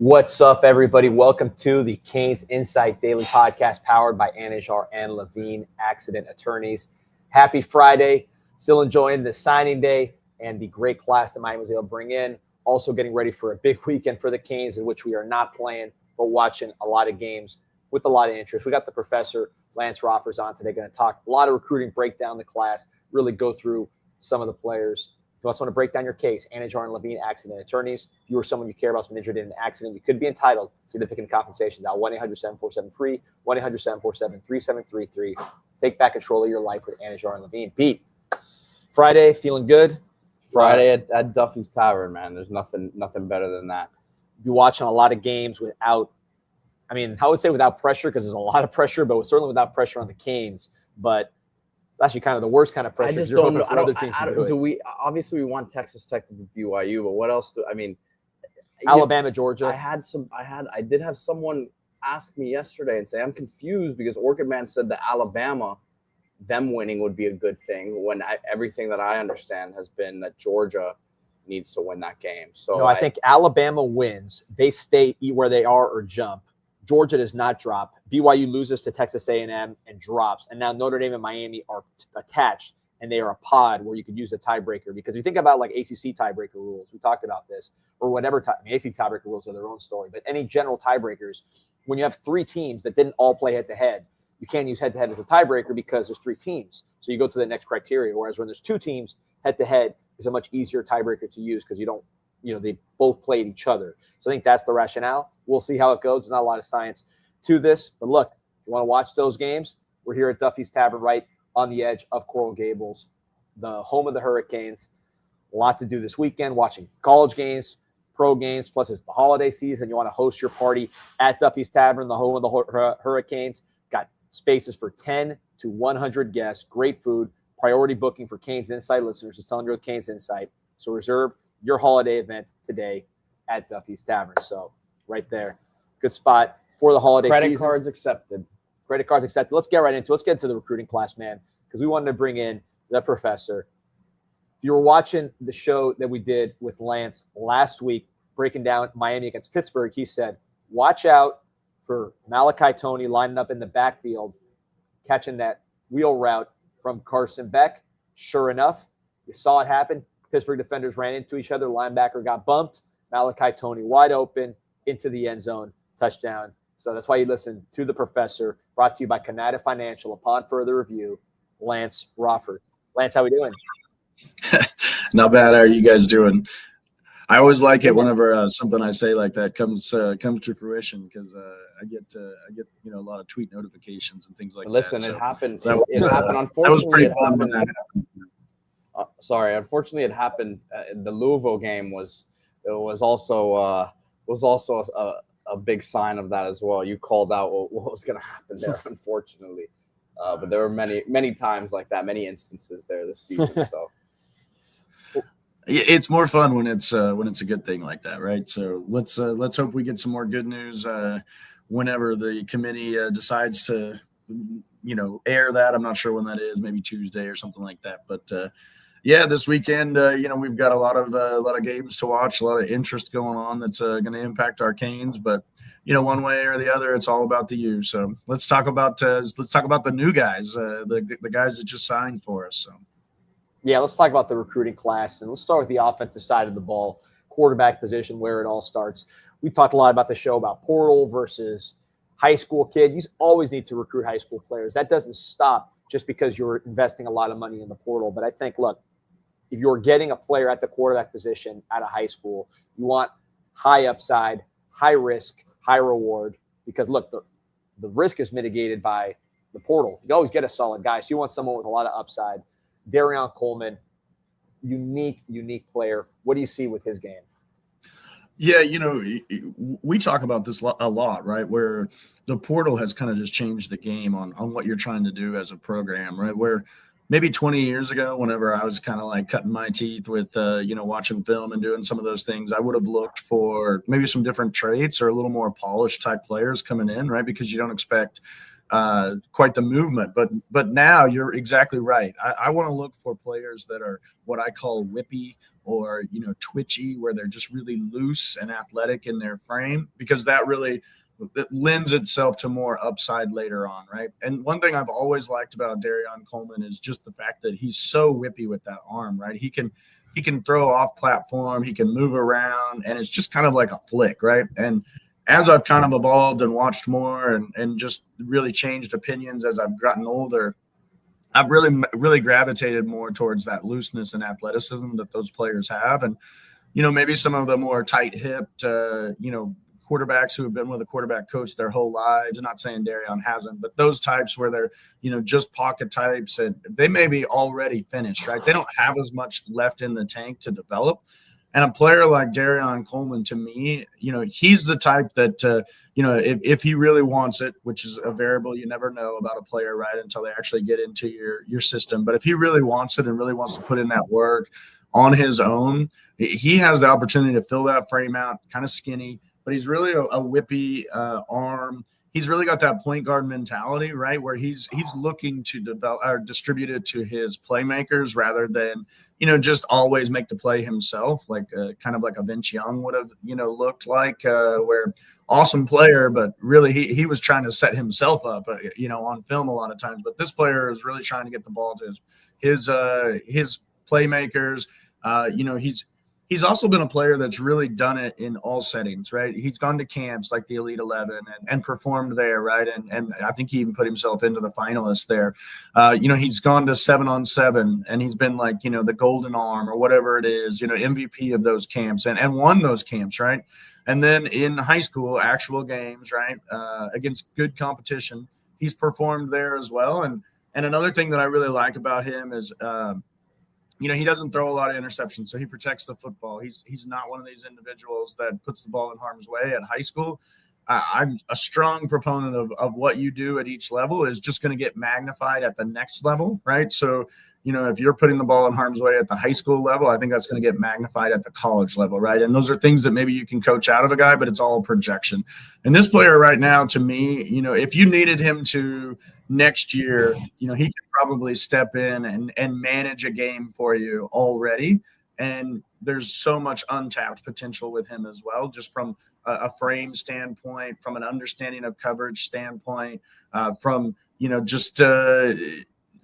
What's up, everybody? Welcome to the CanesInSight Daily Podcast powered by Ashari and Levine Accident Attorneys. Happy Friday. Still enjoying the signing day and the great class that Miami was able to bring in. Also getting ready for a big weekend for the Canes in which we are not playing, but watching a lot of games with a lot of interest. We got the professor, Lance Roffers, on today, going to talk a lot of recruiting, break down the class, really go through some of the players. If you also want to break down your case, Ashari and Levine Accident Attorneys. If you or someone you care about has been injured in an accident, you could be entitled to significant compensation. Dial 1-800-747-FREE, 1-800-747-3733. Take back control of your life with Ashari and Levine. Pete, Friday, feeling good? Friday at Duffy's Tavern, man. There's nothing better than that. Be watching a lot of games without, I would say without pressure, because there's a lot of pressure, but certainly without pressure on the Canes. But it's actually kind of the worst kind of pressure. I just don't know. Do we obviously we want Texas Tech to be BYU, but what else Alabama, Georgia. I did have someone ask me yesterday and say I'm confused because OrchidMan said that Alabama, them winning would be a good thing when everything that I understand has been that Georgia needs to win that game. So no, I think Alabama wins. They stay where they are or jump. Georgia does not drop. BYU loses to Texas A&M and drops. And now Notre Dame and Miami are attached, and they are a pod where you could use the tiebreaker. Because if you think about like ACC tiebreaker rules, we talked about this, or whatever. ACC tiebreaker rules are their own story. But any general tiebreakers, when you have three teams that didn't all play head-to-head, you can't use head-to-head as a tiebreaker because there's three teams. So you go to the next criteria. Whereas when there's two teams, head-to-head is a much easier tiebreaker to use because you don't, they both played each other. So I think that's the rationale. We'll see how it goes. There's not a lot of science to this. But look, if you want to watch those games, we're here at Duffy's Tavern right on the edge of Coral Gables, the home of the Hurricanes. A lot to do this weekend, watching college games, pro games, plus it's the holiday season. You want to host your party at Duffy's Tavern, the home of the Hurricanes. Got spaces for 10 to 100 guests, great food, priority booking for CanesInSight listeners. Just telling you with CanesInSight. So reserve your holiday event today at Duffy's Tavern. So right there, good spot for the holiday season. Credit cards accepted. Credit cards accepted. Let's get right into it. Let's get into the recruiting class, man, because we wanted to bring in the professor. If you were watching the show that we did with Lance last week, breaking down Miami against Pittsburgh, he said, watch out for Malachi Tony lining up in the backfield, catching that wheel route from Carson Beck. Sure enough, you saw it happen. Pittsburgh defenders ran into each other. Linebacker got bumped. Malachi Tony wide open into the end zone. Touchdown. So that's why you listen to the professor. Brought to you by Canada Financial. Upon further review, Lance Roffers. Lance, how we doing? Not bad. How are you guys doing? I always like it whenever something I say like that comes to fruition because I get a lot of tweet notifications and things like that. Listen, So it happened. It happened. Unfortunately, that was pretty fun when that happened. Unfortunately, it happened. The Louisville game was also a big sign of that as well. You called out what was going to happen there, unfortunately. But there were many times like that, many instances there this season. So it's more fun when it's a good thing like that, right? So let's hope we get some more good news whenever the committee decides to air that. I'm not sure when that is, maybe Tuesday or something like that. But yeah, this weekend, we've got a lot of games to watch, a lot of interest going on that's going to impact our Canes. But one way or the other, it's all about the U. So let's talk about the new guys, the guys that just signed for us. So yeah, let's talk about the recruiting class, and let's start with the offensive side of the ball, quarterback position, where it all starts. We talked a lot about the show about portal versus high school kid. You always need to recruit high school players. That doesn't stop just because you're investing a lot of money in the portal. But I think, look, if you're getting a player at the quarterback position at a high school, you want high upside, high risk, high reward, because look, the risk is mitigated by the portal. You always get a solid guy. So you want someone with a lot of upside. Darion Coleman, unique player. What do you see with his game? Yeah, we talk about this a lot, right? Where the portal has kind of just changed the game on what you're trying to do as a program, right? Where maybe 20 years ago, whenever I was kind of like cutting my teeth with, watching film and doing some of those things, I would have looked for maybe some different traits or a little more polished type players coming in, right? Because you don't expect quite the movement. But now you're exactly right. I want to look for players that are what I call whippy or, twitchy, where they're just really loose and athletic in their frame, because that really it lends itself to more upside later on, right? And one thing I've always liked about Darion Coleman is just the fact that he's so whippy with that arm, right? He can throw off platform, he can move around, and it's just kind of like a flick, right? And as I've kind of evolved and watched more and just really changed opinions as I've gotten older, I've really gravitated more towards that looseness and athleticism that those players have. And, maybe some of the more tight-hipped, quarterbacks who have been with a quarterback coach their whole lives. I'm not saying Darion hasn't, but those types where they're, just pocket types, and they may be already finished, right? They don't have as much left in the tank to develop. And a player like Darion Coleman, to me, he's the type that, if he really wants it, which is a variable you never know about a player, right, until they actually get into your system. But if he really wants it and really wants to put in that work on his own, he has the opportunity to fill that frame out, kind of skinny, but he's really a whippy arm. He's really got that point guard mentality, right, where he's looking to develop or distribute it to his playmakers rather than, just always make the play himself, like kind of like a Vince Young would have, looked like, where awesome player, but really he was trying to set himself up, on film a lot of times. But this player is really trying to get the ball to his playmakers. He's also been a player that's really done it in all settings, right? He's gone to camps like the Elite 11 and performed there, right? And I think he even put himself into the finalists there. He's gone to 7-on-7 and he's been like, the golden arm or whatever it is, MVP of those camps and won those camps, right? And then in high school, actual games, right, against good competition, he's performed there as well. And another thing that I really like about him is he doesn't throw a lot of interceptions, so he protects the football. He's not one of these individuals that puts the ball in harm's way at high school. I'm a strong proponent of what you do at each level is just going to get magnified at the next level, right? So, if you're putting the ball in harm's way at the high school level, I think that's going to get magnified at the college level, right? And those are things that maybe you can coach out of a guy, but it's all projection. And this player right now, to me, if you needed him to next year, he could probably step in and manage a game for you already. And there's so much untapped potential with him as well, just from a frame standpoint, from an understanding of coverage standpoint, from, just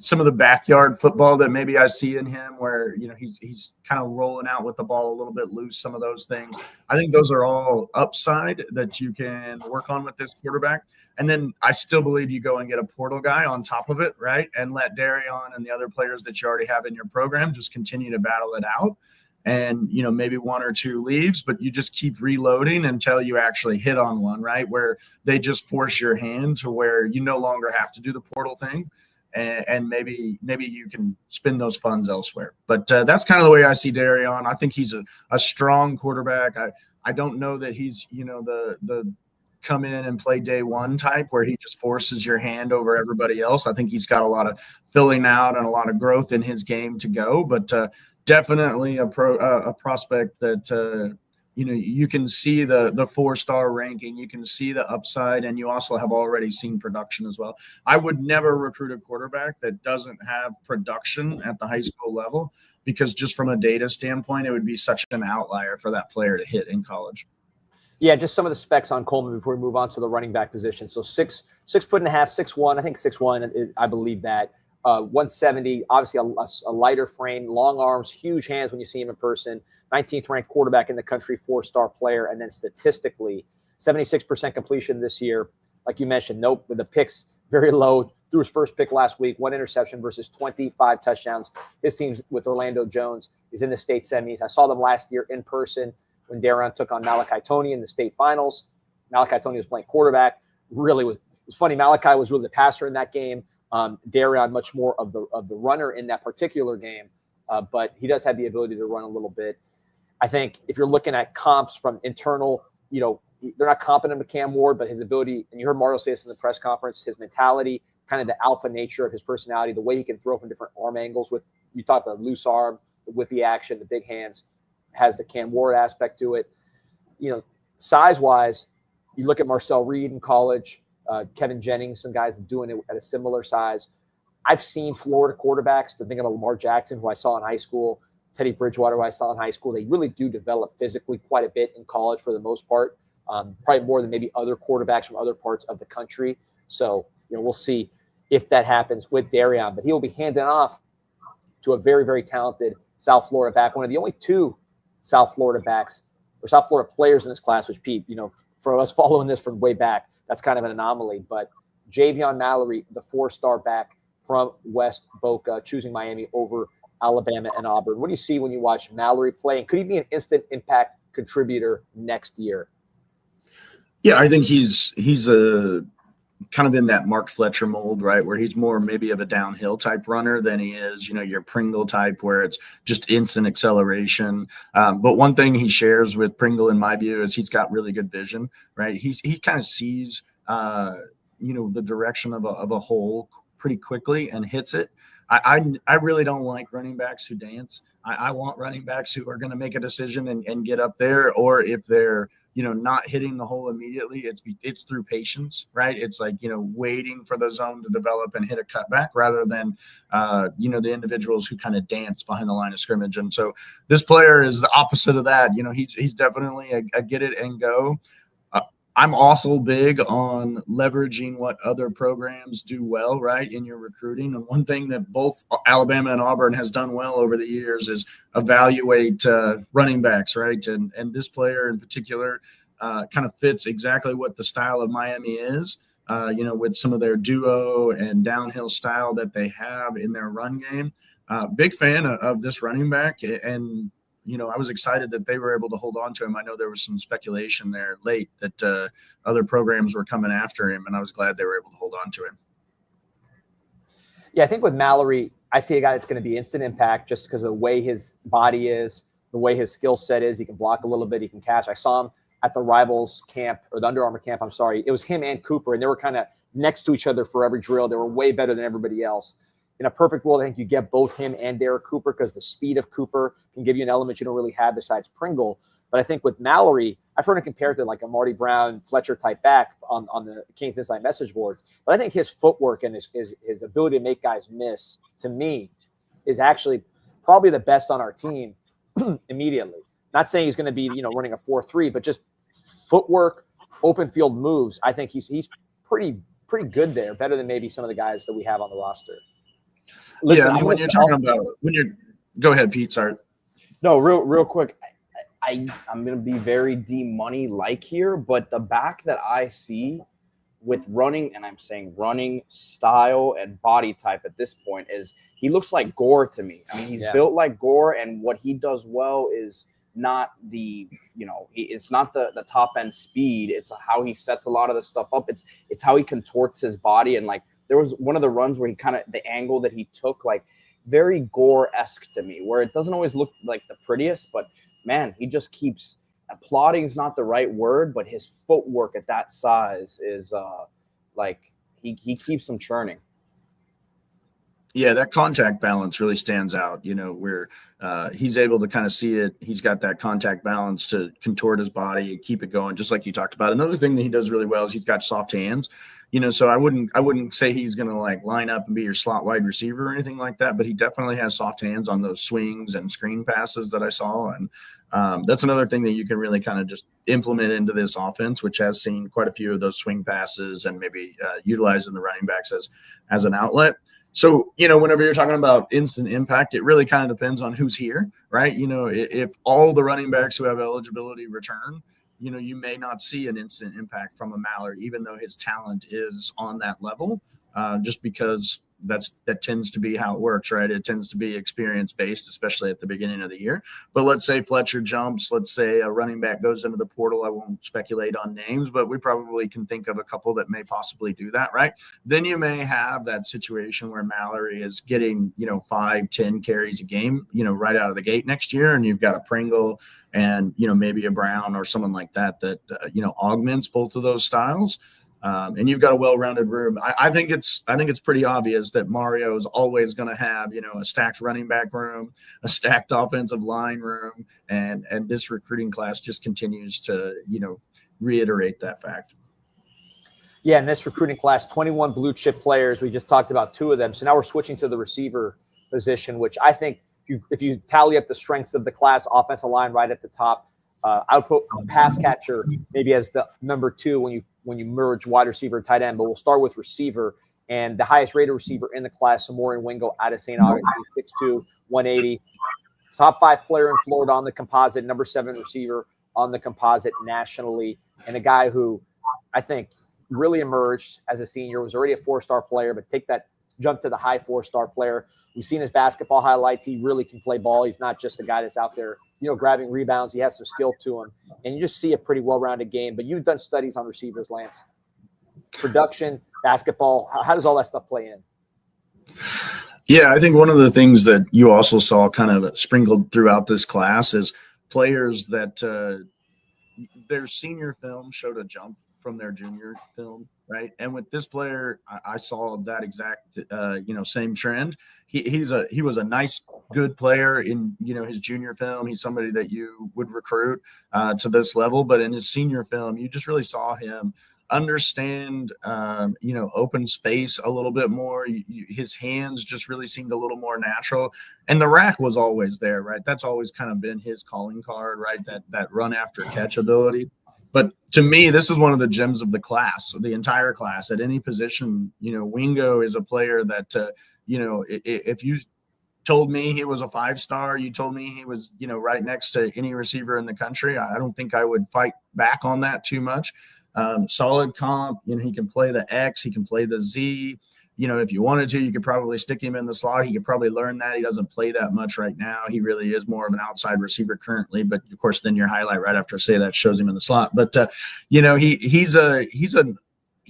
some of the backyard football that maybe I see in him where, he's kind of rolling out with the ball a little bit loose, some of those things. I think those are all upside that you can work on with this quarterback. And then I still believe you go and get a portal guy on top of it, right? And let Darion and the other players that you already have in your program just continue to battle it out. And, maybe one or two leaves, but you just keep reloading until you actually hit on one, right? Where they just force your hand to where you no longer have to do the portal thing. And maybe you can spend those funds elsewhere. But that's kind of the way I see Darion. I think he's a strong quarterback. I don't know that he's, the come in and play day one type where he just forces your hand over everybody else. I think he's got a lot of filling out and a lot of growth in his game to go, but definitely a prospect that, you can see the 4-star ranking, you can see the upside, and you also have already seen production as well. I would never recruit a quarterback that doesn't have production at the high school level, because just from a data standpoint, it would be such an outlier for that player to hit in college. Yeah, just some of the specs on Coleman before we move on to the running back position. So 6'1", 6'1", I think 6'1", I believe that. 170, obviously a lighter frame, long arms, huge hands when you see him in person. 19th ranked quarterback in the country, 4-star player, and then statistically, 76% completion this year. Like you mentioned, nope, with the picks very low. Threw his first pick last week, 1 interception versus 25 touchdowns. His team's with Orlando Jones is in the state semis. I saw them last year in person when Darion took on Malachi Toney in the state finals. Malachi Toney was playing quarterback. Really was funny. Malachi was really the passer in that game. Darion much more of the runner in that particular game, but he does have the ability to run a little bit. I think if you're looking at comps from internal, they're not competent with Cam Ward, but his ability, and you heard Mario say this in the press conference, his mentality, kind of the alpha nature of his personality, the way he can throw from different arm angles with, you talked the loose arm, the whippy action, the big hands, has the Cam Ward aspect to it. Size-wise, you look at Marcel Reed in college, Kevin Jennings, some guys doing it at a similar size. I've seen Florida quarterbacks, to think of Lamar Jackson, who I saw in high school, Teddy Bridgewater, who I saw in high school. They really do develop physically quite a bit in college for the most part, probably more than maybe other quarterbacks from other parts of the country. So, we'll see if that happens with Darion. But he will be handing off to a very, very talented South Florida back, one of the only two South Florida backs or South Florida players in this class, which, Pete, for us following this from way back, that's kind of an anomaly. But Javon Mallerie, the 4-star back from West Boca, choosing Miami over Alabama and Auburn. What do you see when you watch Mallerie play? And could he be an instant impact contributor next year? Yeah, I think he's a kind of in that Mark Fletcher mold, right? Where he's more maybe of a downhill type runner than he is, your Pringle type where it's just instant acceleration. But one thing he shares with Pringle, in my view, is he's got really good vision, right? He kind of sees, the direction of a hole pretty quickly and hits it. I really don't like running backs who dance. I want running backs who are going to make a decision and get up there, or if they're, not hitting the hole immediately, it's through patience, right? It's like, waiting for the zone to develop and hit a cutback rather than, the individuals who kind of dance behind the line of scrimmage. And so this player is the opposite of that. He's definitely a get it and go. I'm also big on leveraging what other programs do well, right, in your recruiting. And one thing that both Alabama and Auburn has done well over the years is evaluate running backs, right? And this player in particular kind of fits exactly what the style of Miami is, with some of their duo and downhill style that they have in their run game. Big fan of this running back, and I was excited that they were able to hold on to him. I know there was some speculation there late that other programs were coming after him, and I was glad they were able to hold on to him. Yeah, I think with Mallerie, I see a guy that's going to be instant impact just because of the way his body is, the way his skill set is. He can block a little bit. He can catch. I saw him at the Rivals camp, or the Under Armour camp, I'm sorry. It was him and Cooper, and they were kind of next to each other for every drill. They were way better than everybody else. In a perfect world, I think you get both him and Derek Cooper because the speed of Cooper can give you an element you don't really have besides Pringle. But I think with Mallerie, I've heard him compared to like a Marty Brown, Fletcher type back on the CanesInSight message boards. But I think his footwork and his ability to make guys miss, to me, is actually probably the best on our team immediately. Not saying he's going to be, running a 4.3, but just footwork, open field moves. I think he's pretty good there, better than maybe some of the guys that we have on the roster. Listen, when you're talking about go ahead, Pete. Sorry. No, real quick. I'm going to be very D-money like here, but the back that I see with running, and I'm saying running style and body type at this point, is he looks like Gore to me. I mean, he's built like Gore, and what he does well is not it's not the top end speed. It's how he sets a lot of the stuff up. It's how he contorts his body, and like, there was one of the runs where he the angle that he took, like very Gore-esque to me, where it doesn't always look like the prettiest, but man, he just keeps applauding is not the right word, but his footwork at that size is he keeps him churning. Yeah, that contact balance really stands out, where he's able to kind of see it. He's got that contact balance to contort his body and keep it going, just like you talked about. Another thing that he does really well is he's got soft hands. So I wouldn't say he's going to like line up and be your slot wide receiver or anything like that, but he definitely has soft hands on those swings and screen passes that I saw. And that's another thing that you can really kind of just implement into this offense, which has seen quite a few of those swing passes and maybe utilizing the running backs as an outlet. So, whenever you're talking about instant impact, it really kind of depends on who's here, right? If all the running backs who have eligibility return, you may not see an instant impact from a Mallerie, even though his talent is on that level, just because that tends to be how it works, right? It tends to be experience based, especially at the beginning of the year. But let's say Fletcher jumps, let's say a running back goes into the portal. I won't speculate on names, but we probably can think of a couple that may possibly do that, right? Then you may have that situation where Mallerie is getting, 5-10 carries a game, right out of the gate next year. And you've got a Pringle and, maybe a Brown or someone like that, augments both of those styles. And you've got a well-rounded room. I think it's pretty obvious that Mario is always going to have, a stacked running back room, a stacked offensive line room, and this recruiting class just continues to, reiterate that fact. Yeah, in this recruiting class, 21 blue chip players. We just talked about 2 of them. So now we're switching to the receiver position, which I think if you tally up the strengths of the class, offensive line right at the top, I would put pass catcher maybe as the number 2 when you merge wide receiver and tight end. But we'll start with receiver. And the highest rated receiver in the class, Samorian Wingo out of St. Augustine, 6'2", 180. Top 5 player in Florida on the composite, number 7 receiver on the composite nationally. And a guy who I think really emerged as a senior, was already a 4-star player, but take that jump to the high 4-star player. We've seen his basketball highlights. He really can play ball. He's not just a guy that's out there, grabbing rebounds. He has some skill to him. And you just see a pretty well-rounded game. But you've done studies on receivers, Lance. Production, basketball, how does all that stuff play in? Yeah, I think one of the things that you also saw kind of sprinkled throughout this class is players that their senior film showed a jump from their junior film, right? And with this player, I saw that exact, same trend. He was a nice, good player in, his junior film. He's somebody that you would recruit to this level, but in his senior film, you just really saw him understand, open space a little bit more. His hands just really seemed a little more natural, and the rack was always there, right? That's always kind of been his calling card, right? That run after catch ability. But to me, this is one of the gems of the class, the entire class at any position. Wingo is a player that, if you told me he was a 5-star, you told me he was, right next to any receiver in the country, I don't think I would fight back on that too much. Solid comp, he can play the X, he can play the Z. If you wanted to, you could probably stick him in the slot. He could probably learn that. He doesn't play that much right now. He really is more of an outside receiver currently. But of course, then your highlight right after I say that shows him in the slot. But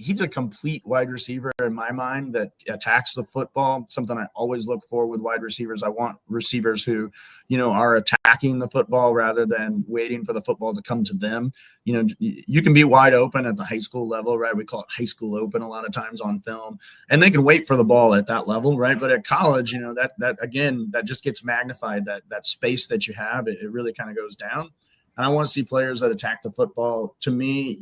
he's a complete wide receiver in my mind that attacks the football. Something I always look for with wide receivers. I want receivers who, are attacking the football rather than waiting for the football to come to them. You can be wide open at the high school level, right? We call it high school open a lot of times on film, and they can wait for the ball at that level, right? But at college, that just gets magnified. That space that you have, it really kind of goes down. And I want to see players that attack the football. To me,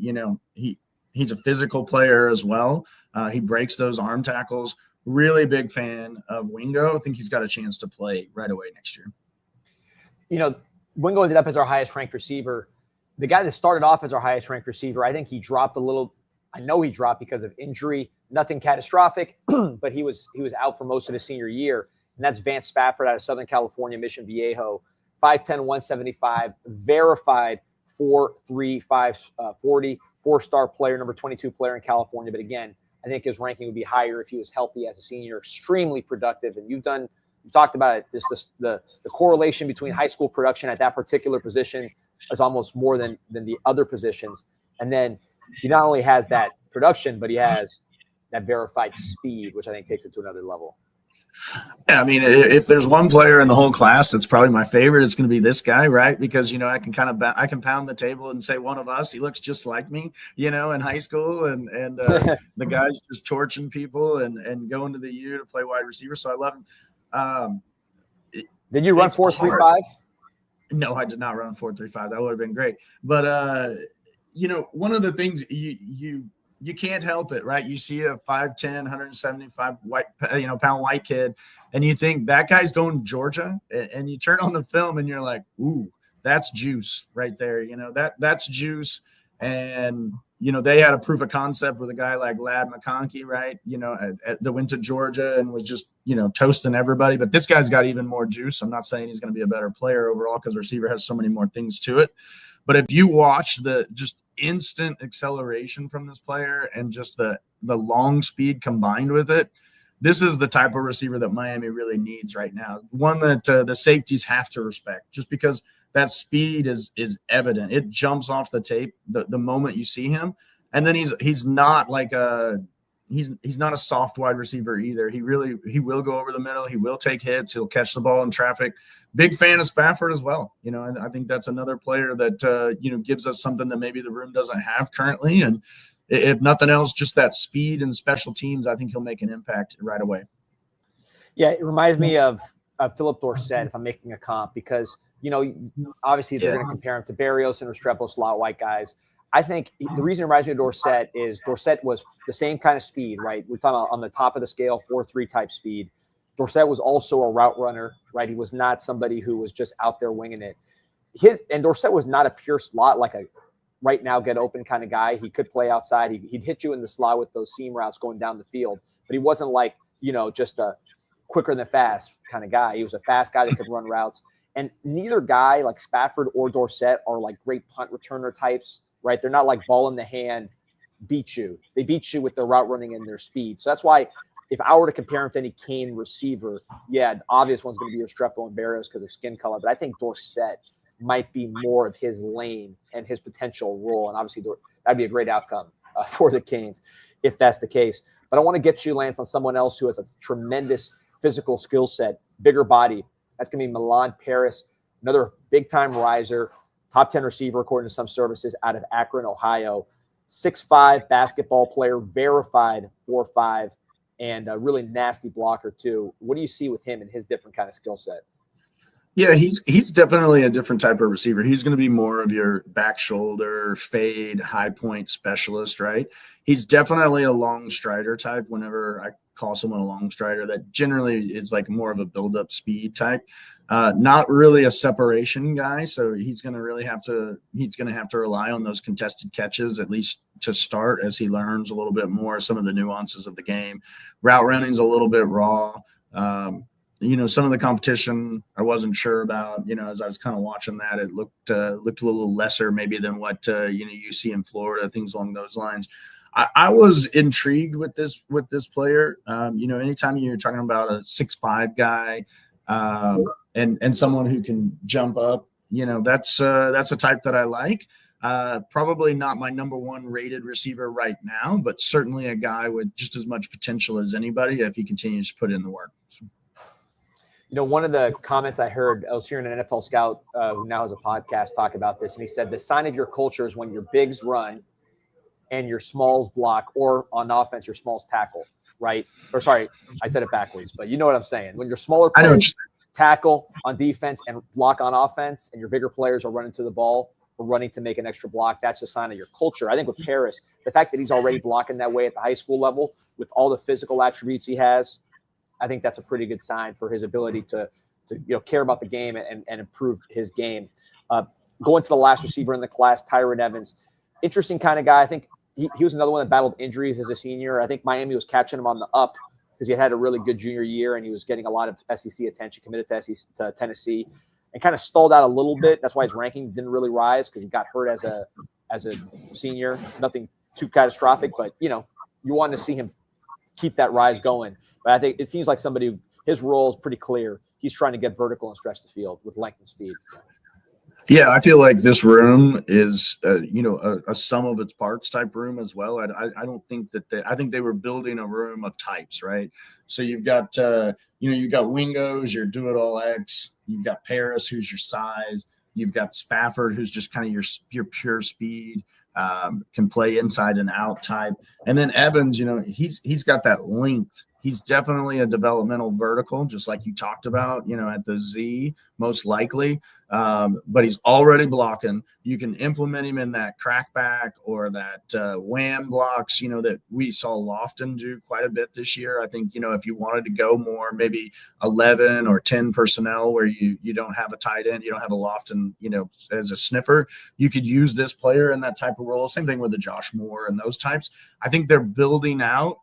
he's a physical player as well. He breaks those arm tackles. Really big fan of Wingo. I think he's got a chance to play right away next year. Wingo ended up as our highest ranked receiver. The guy that started off as our highest ranked receiver, I think he dropped a little. I know he dropped because of injury. Nothing catastrophic, but he was out for most of his senior year. And that's Vance Spafford out of Southern California, Mission Viejo. 5'10", 175, verified 4.3, 5'40". 4-star player, number 22 player in California. But again, I think his ranking would be higher if he was healthy as a senior. Extremely productive. And you've talked about it. The correlation between high school production at that particular position is almost more than the other positions. And then he not only has that production, but he has that verified speed, which I think takes it to another level. Yeah, I mean, if there's one player in the whole class that's probably my favorite, it's going to be this guy, right? Because I can pound the table and say one of us. He looks just like me, in high school, and the guy's just torching people and going to the U to play wide receiver. So I love him. Did you run 4.35? No, I did not run 4.35. That would have been great. But one of the things you can't help it, right? You see a 5'10", 175 pound white kid, and you think that guy's going to Georgia, and you turn on the film and you're like, ooh, that's juice right there. That's juice. And, they had a proof of concept with a guy like Ladd McConkey, right? That went to Georgia and was just, toasting everybody. But this guy's got even more juice. I'm not saying he's going to be a better player overall because receiver has so many more things to it. But if you watch the just instant acceleration from this player and just the long speed combined with it, this is the type of receiver that Miami really needs right now. One that the safeties have to respect, just because that speed is evident. It jumps off the tape the moment you see him. And then he's not like he's not a soft wide receiver either. He will go over the middle. He will take hits. He'll catch the ball in traffic. Big fan of Spafford as well. And I think that's another player that, gives us something that maybe the room doesn't have currently. And if nothing else, just that speed and special teams, I think he'll make an impact right away. Yeah, it reminds me of Philip Dorsett, if I'm making a comp, because, obviously they're going to compare him to Barrios and Restrepo, a lot of white guys. I think the reason it reminds me of Dorsett is Dorsett was the same kind of speed, right? We're talking about on the top of the scale, 4.3 type speed. Dorsett was also a route runner, right? He was not somebody who was just out there winging it. And Dorsett was not a pure slot, like a right now get open kind of guy. He could play outside. He'd hit you in the slot with those seam routes going down the field, but he wasn't like, just a quicker than fast kind of guy. He was a fast guy that could run routes. And neither guy, like Spafford or Dorsett, are like great punt returner types, right? They're not like ball in the hand, beat you. They beat you with their route running and their speed. So that's why if I were to compare him to any Cane receiver, yeah, the obvious one's going to be Restrepo and Barrios because of skin color. But I think Dorsett might be more of his lane and his potential role. And obviously that'd be a great outcome for the Canes if that's the case. But I want to get you, Lance, on someone else who has a tremendous physical skill set, bigger body. That's going to be Milan Paris, another big-time riser, top 10 receiver according to some services out of Akron, Ohio. 6'5" basketball player, verified 4'5", and a really nasty blocker too. What do you see with him and his different kind of skill set? Yeah, he's definitely a different type of receiver. He's going to be more of your back shoulder, fade, high point specialist, right? He's definitely a long strider type. Whenever I call someone a long strider, that generally is like more of a build-up speed type. Not really a separation guy, so he's going to have to rely on those contested catches, at least to start, as he learns a little bit more some of the nuances of the game. Route running's a little bit raw. Some of the competition I wasn't sure about. As I was kind of watching that, it looked a little lesser maybe than what you see in Florida, things along those lines. I was intrigued with this player. Anytime you're talking about a 6'5" guy and someone who can jump up, that's a type that I like. Probably not my number one rated receiver right now, but certainly a guy with just as much potential as anybody if he continues to put in the work. One of the comments I heard, I was hearing an NFL scout who now has a podcast talk about this, and he said the sign of your culture is when your bigs run and your smalls block, or on offense, your smalls tackle, right? Or sorry, I said it backwards, but you know what I'm saying. When your smaller players tackle on defense and block on offense, and your bigger players are running to the ball or running to make an extra block, that's a sign of your culture. I think with Paris, the fact that he's already blocking that way at the high school level with all the physical attributes he has, I think that's a pretty good sign for his ability to care about the game and improve his game. Going to the last receiver in the class, Tyron Evans, interesting kind of guy. I think he was another one that battled injuries as a senior. I think Miami was catching him on the up because he had a really good junior year and he was getting a lot of SEC attention, committed to Tennessee, and kind of stalled out a little bit. That's why his ranking didn't really rise because he got hurt as a senior. Nothing too catastrophic, but you wanted to see him keep that rise going. But I think it seems like somebody, his role is pretty clear. He's trying to get vertical and stretch the field with length and speed. Yeah, I feel like this room is, a sum of its parts type room as well. I don't think that I think they were building a room of types, right? So you've got, you've got Wingos, your do-it-all X. You've got Paris, who's your size. You've got Spafford, who's just kind of your pure speed, can play inside and out type. And then Evans, he's got that length. He's definitely a developmental vertical, just like you talked about, at the Z, most likely. But he's already blocking. You can implement him in that crackback or that wham blocks, that we saw Lofton do quite a bit this year. I think, if you wanted to go more, maybe 11 or 10 personnel where you don't have a tight end, you don't have a Lofton, as a sniffer, you could use this player in that type of role. Same thing with the Josh Moore and those types. I think they're building out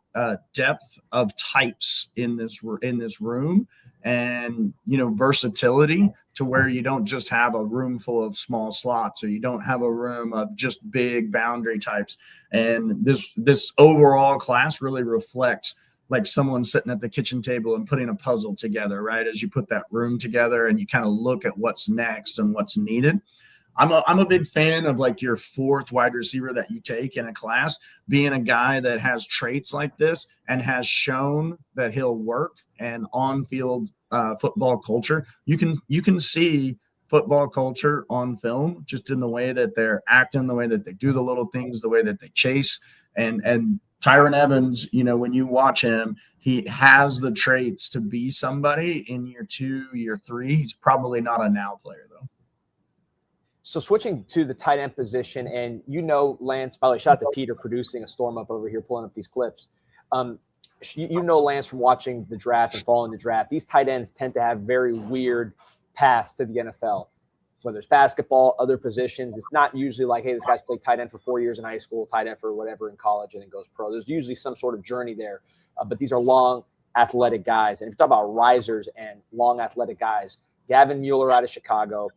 depth of types in this room and, versatility to where you don't just have a room full of small slots or you don't have a room of just big boundary types. And this overall class really reflects like someone sitting at the kitchen table and putting a puzzle together, right? As you put that room together and you kind of look at what's next and what's needed. I'm a big fan of like your fourth wide receiver that you take in a class being a guy that has traits like this and has shown that he'll work and on-field football culture. You can see football culture on film just in the way that they're acting, the way that they do the little things, the way that they chase. And Tyron Evans, when you watch him, he has the traits to be somebody in year 2, year 3. He's probably not a now player though. So switching to the tight end position, and Lance, by the way, shout out to Peter producing a storm up over here, pulling up these clips. Lance, from watching the draft and following the draft, these tight ends tend to have very weird paths to the NFL. Whether it's basketball, other positions, it's not usually like, hey, this guy's played tight end for 4 years in high school, tight end for whatever in college, and then goes pro. There's usually some sort of journey there. But these are long, athletic guys. And if you talk about risers and long, athletic guys, Gavin Mueller out of Chicago,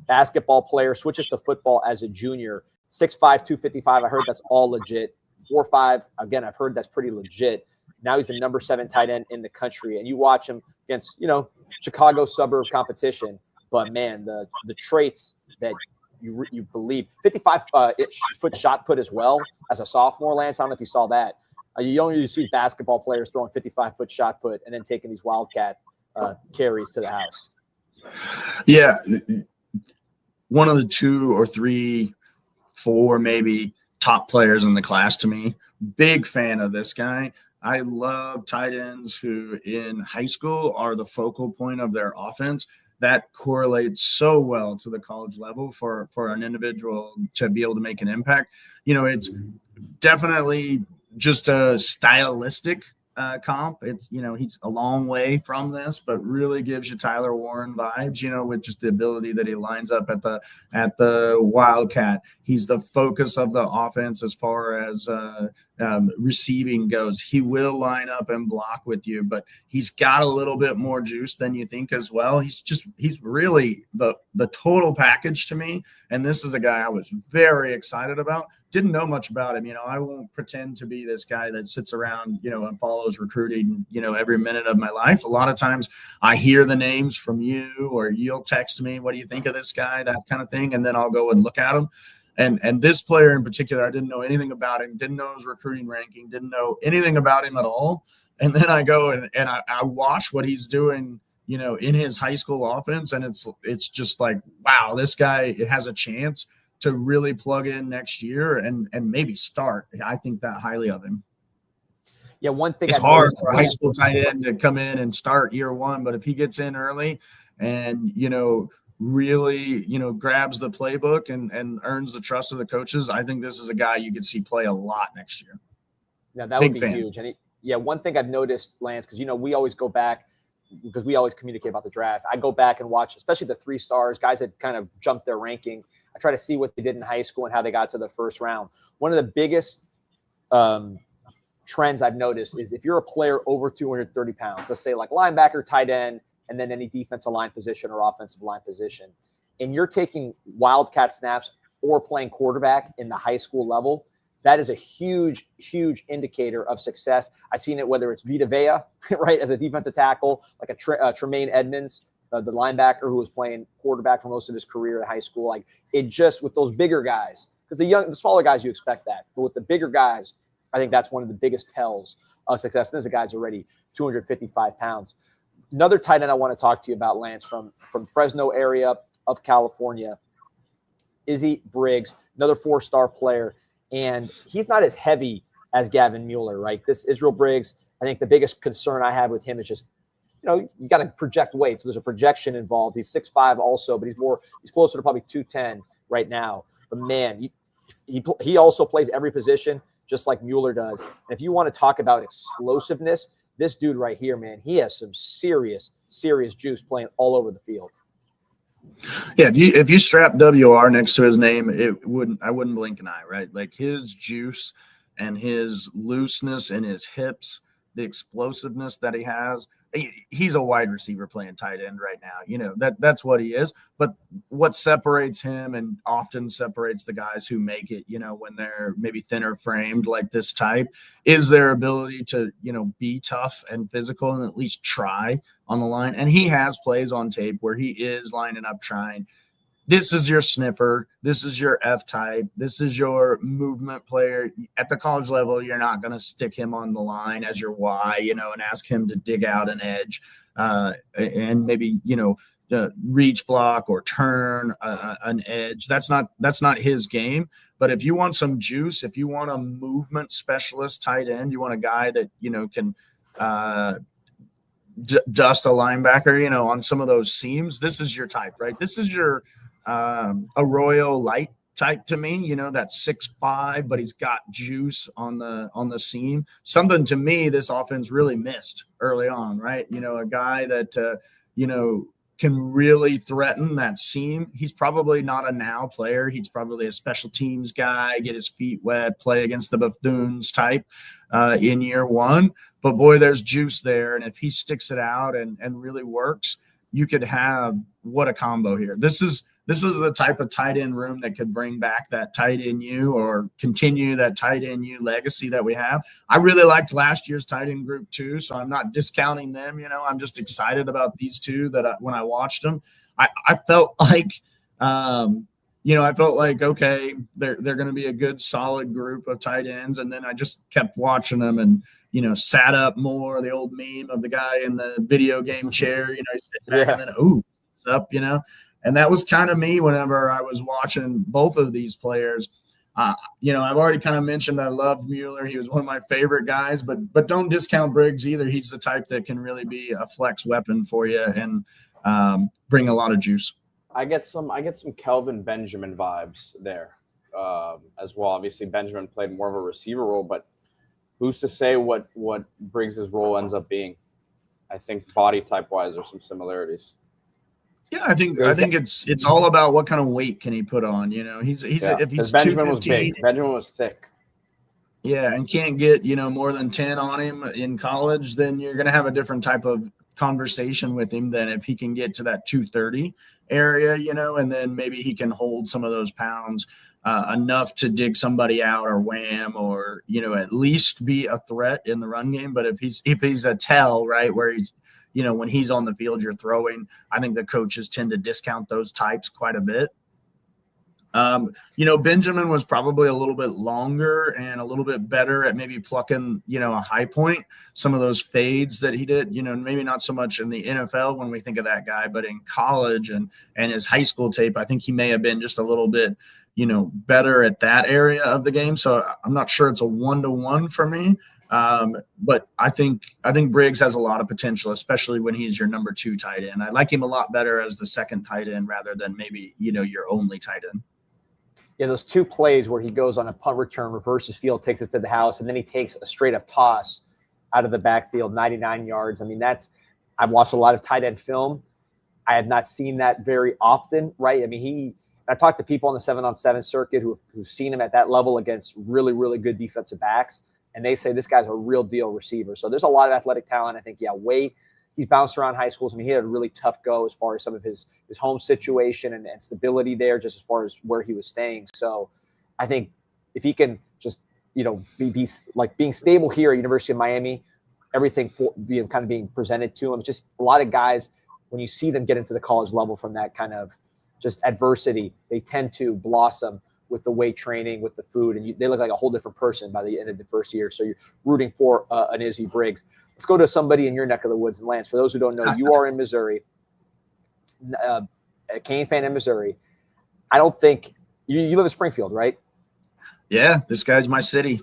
basketball player, switches to football as a junior, 6'5", 255. I heard that's all legit. 4'5", again, I've heard that's pretty legit. Now he's the number 7 tight end in the country. And you watch him against, Chicago suburb competition. But, man, the traits that you believe. 55-foot shot put as well as a sophomore, Lance. I don't know if you saw that. You don't usually see basketball players throwing 55-foot shot put and then taking these wildcat carries to the house. Yeah. One of the 2 or 3, 4 maybe top players in the class to me. Big fan of this guy. I love tight ends who in high school are the focal point of their offense. That correlates so well to the college level for an individual to be able to make an impact. It's definitely just a stylistic comp. It's, he's a long way from this, but really gives you Tyler Warren vibes, with just the ability that he lines up at the Wildcat. He's the focus of the offense as far as receiving goes. He will line up and block with you, but he's got a little bit more juice than you think as well. He's really the total package to me. And this is a guy I was very excited about. Didn't know much about him. I won't pretend to be this guy that sits around, and follows recruiting, every minute of my life. A lot of times I hear the names from you, or you'll text me, what do you think of this guy, that kind of thing. And then I'll go and look at him. And this player in particular, I didn't know anything about him, didn't know his recruiting ranking, didn't know anything about him at all. And then I go and I watch what he's doing, in his high school offense. And it's just like, wow, this guy has a chance to really plug in next year and maybe start. I think that highly of him. Yeah, one thing it's hard for a high school tight end to come in and start year one, but if he gets in early and really grabs the playbook and earns the trust of the coaches, I think this is a guy you could see play a lot next year. Yeah, that would be huge. And one thing I've noticed, Lance, because we always go back because we always communicate about the draft. I go back and watch, especially the 3 stars, guys that kind of jumped their ranking. I try to see what they did in high school and how they got to the first round. One of the biggest trends I've noticed is if you're a player over 230 pounds, let's say like linebacker, tight end, and then any defensive line position or offensive line position, and you're taking wildcat snaps or playing quarterback in the high school level, that is a huge, huge indicator of success. I've seen it whether it's Vita Vea, right, as a defensive tackle, like a Tremaine Edmonds, the linebacker who was playing quarterback for most of his career in high school. Like it just with those bigger guys, because the smaller guys you expect that, but with the bigger guys, I think that's one of the biggest tells of success. And this guy's already 255 pounds. Another tight end I want to talk to you about, Lance, from Fresno area of California, Izzy Briggs, another 4-star player, and he's not as heavy as Gavin Mueller, right? This Israel Briggs, I think the biggest concern I have with him is just, you got to project weight. So there's a projection involved. He's 6'5" also, but he's closer to probably 210 right now. But man, he also plays every position just like Mueller does. And if you want to talk about explosiveness, this dude right here, man, he has some serious juice playing all over the field. Yeah, if you strap WR next to his name, I wouldn't blink an eye, right? Like his juice and his looseness in his hips, the explosiveness that he has. He's a wide receiver playing tight end right now. That's what he is. But what separates him and often separates the guys who make it, when they're maybe thinner framed like this type, is their ability to, be tough and physical and at least try on the line. And he has plays on tape where he is lining up trying. This is your sniffer. This is your F-type. This is your movement player. At the college level, you're not going to stick him on the line as your Y, and ask him to dig out an edge and maybe, reach block or turn an edge. That's not his game. But if you want some juice, if you want a movement specialist tight end, you want a guy that, can dust a linebacker, on some of those seams, this is your type, right? This is your Arroyo light type to me, you know, that's 6'5", but he's got juice on the seam. Something to me this offense really missed early on, right? You know, a guy that you know, can really threaten that seam. He's probably not a now player. He's probably a special teams guy, get his feet wet, play against the Bethune type in year one. But boy, there's juice there. And if he sticks it out and really works, you could have what a combo here. This is the type of tight end room that could bring back that tight end U or continue that tight end U legacy that we have. I really liked last year's tight end group too, so I'm not discounting them. You know, I'm just excited about these two that when I watched them, I felt like, you know, I felt like, okay, they're going to be a good, solid group of tight ends. And then I just kept watching them and, you know, sat up more, the old meme of the guy in the video game chair, you know, he's sitting back and then, ooh, it's up, you know. And that was kind of me whenever I was watching both of these players. You know, I've already kind of mentioned I loved Mueller. He was one of my favorite guys, but don't discount Briggs either. He's the type that can really be a flex weapon for you and bring a lot of juice. I get some Kelvin Benjamin vibes there as well. Obviously, Benjamin played more of a receiver role, but who's to say what Briggs's role ends up being? I think body type wise, there's some similarities. Yeah, I think it's all about what kind of weight can he put on. You know, if he's Benjamin was big, Benjamin was thick. Yeah, and can't get, you know, more than 10 on him in college, then you're going to have a different type of conversation with him than if he can get to that 230 area, you know, and then maybe he can hold some of those pounds enough to dig somebody out or wham or, you know, at least be a threat in the run game. But if he's a tell, right, where he's, you know, when he's on the field, you're throwing, I think the coaches tend to discount those types quite a bit. You know, Benjamin was probably a little bit longer and a little bit better at maybe plucking, you know, a high point, some of those fades that he did, you know, maybe not so much in the NFL when we think of that guy, but in college and his high school tape, I think he may have been just a little bit, you know, better at that area of the game. So I'm not sure it's a 1-to-1 for me. But I think Briggs has a lot of potential, especially when he's your number 2 tight end. I like him a lot better as the second tight end rather than maybe, you know, your only tight end. Yeah, those 2 plays where he goes on a punt return, reverses field, takes it to the house, and then he takes a straight up toss out of the backfield, 99 yards. I mean, I've watched a lot of tight end film. I have not seen that very often, right? I mean, I talked to people on the 7-on-7 circuit who've seen him at that level against really, really good defensive backs. And they say this guy's a real deal receiver. So there's a lot of athletic talent. I think, yeah, weight. He's bounced around high schools. I mean, he had a really tough go as far as some of his home situation and stability there, just as far as where he was staying. So I think if he can just, you know, be like being stable here at University of Miami, everything being presented to him. Just a lot of guys, when you see them get into the college level from that kind of just adversity, they tend to blossom with the weight training, with the food, and they look like a whole different person by the end of the first year. So you're rooting for an Izzy Briggs. Let's go to somebody in your neck of the woods. And Lance, for those who don't know, you are in Missouri, a Cane fan in Missouri. I don't think you live in Springfield, right? Yeah, this guy's my city.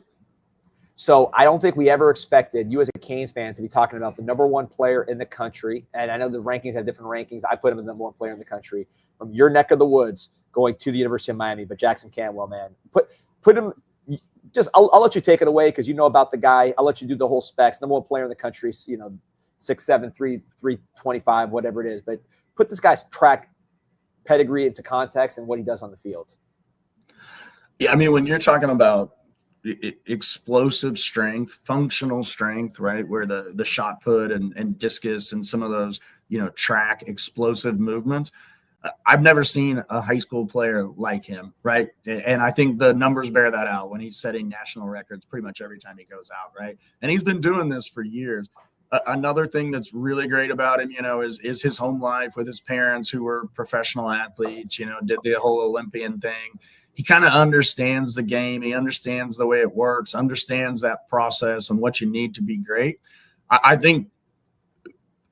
So I don't think we ever expected you as a Canes fan to be talking about the number 1 player in the country. And I know the rankings have different rankings. I put him as the number 1 player in the country from your neck of the woods going to the University of Miami. But Jackson Cantwell, man, put him – just I'll let you take it away because you know about the guy. I'll let you do the whole specs. Number 1 player in the country, you know, 6'7", 325, whatever it is. But put this guy's track pedigree into context and what he does on the field. Yeah, I mean, when you're talking about explosive strength, functional strength, right, where the shot put and discus and some of those, you know, track explosive movements, I've never seen a high school player like him, right? And I think the numbers bear that out when he's setting national records pretty much every time he goes out, right? And he's been doing this for years. Another thing that's really great about him, you know, is his home life with his parents who were professional athletes, you know, did the whole Olympian thing. He kind of understands the game. He understands the way it works, understands that process and what you need to be great. I think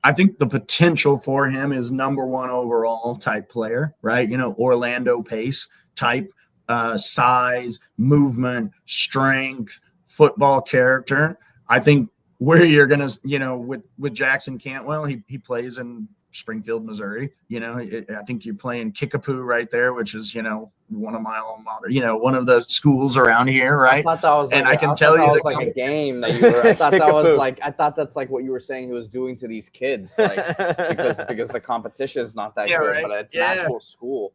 the potential for him is number 1 overall type player, right? You know, Orlando Pace type, size, movement, strength, football character. I think where you're going to, you know, with Jackson Cantwell, he plays in Springfield, Missouri. I think you're playing Kickapoo right there, which is, one of my alma mater, one of the schools around here, right? I thought that was and like, I can tell you that was like a game that you were. I thought that's like what you were saying he was doing to these kids, like because the competition is not that good, right? but it's an actual school.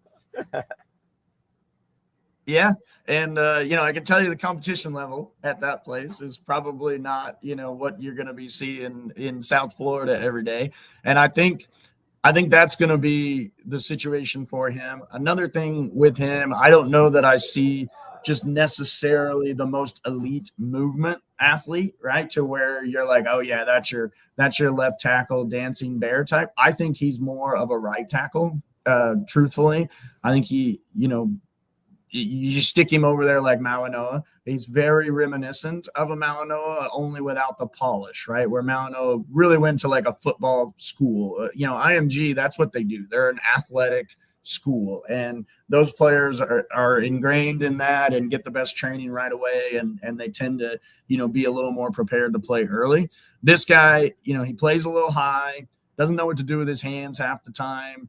Yeah. And, I can tell you the competition level at that place is probably not, what you're going to be seeing in South Florida every day. And I think that's going to be the situation for him. Another thing with him, I don't know that I see just necessarily the most elite movement athlete, right? To where you're like, oh yeah, that's your left tackle dancing bear type. I think he's more of a right tackle. Truthfully, I think he, you just stick him over there like Malanoa. He's very reminiscent of a Malanoa, only without the polish, right? Where Malanoa really went to like a football school. IMG, that's what they do. They're an athletic school, and those players are ingrained in that and get the best training right away, and they tend to, be a little more prepared to play early. This guy, he plays a little high, doesn't know what to do with his hands half the time.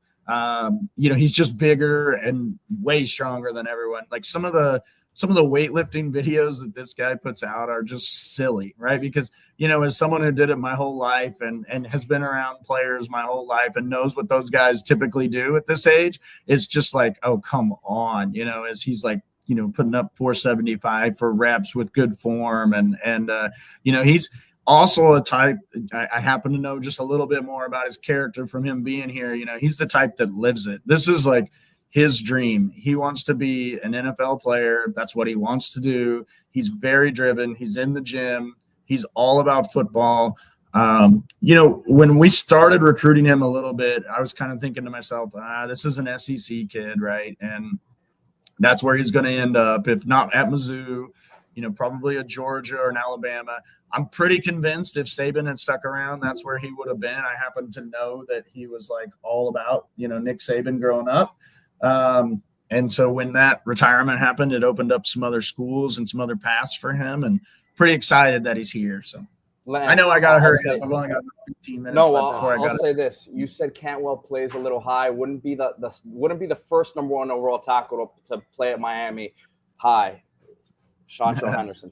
He's just bigger and way stronger than everyone. Like some of the weightlifting videos that this guy puts out are just silly, right? Because, as someone who did it my whole life and has been around players my whole life and knows what those guys typically do at this age, it's just like, oh, come on, as he's like, putting up 475 for reps with good form. And he's also a type, I happen to know just a little bit more about his character from him being here. He's the type that lives it. This is like his dream. He wants to be an NFL player. That's what he wants to do. He's very driven. He's in the gym. He's all about football. When we started recruiting him a little bit, I was kind of thinking to myself, this is an SEC kid, right? And that's where he's going to end up. If not at Mizzou, probably a Georgia or an Alabama. I'm pretty convinced if Saban had stuck around, that's where he would have been. I happen to know that he was like all about, Nick Saban growing up. And so when that retirement happened, it opened up some other schools and some other paths for him, and pretty excited that he's here. So Lance, I know I got to hurry up. I've only got 15 minutes left before I'll say this. You said Cantwell plays a little high. Wouldn't be the first number 1 overall tackle to play at Miami high. Shancho Henderson.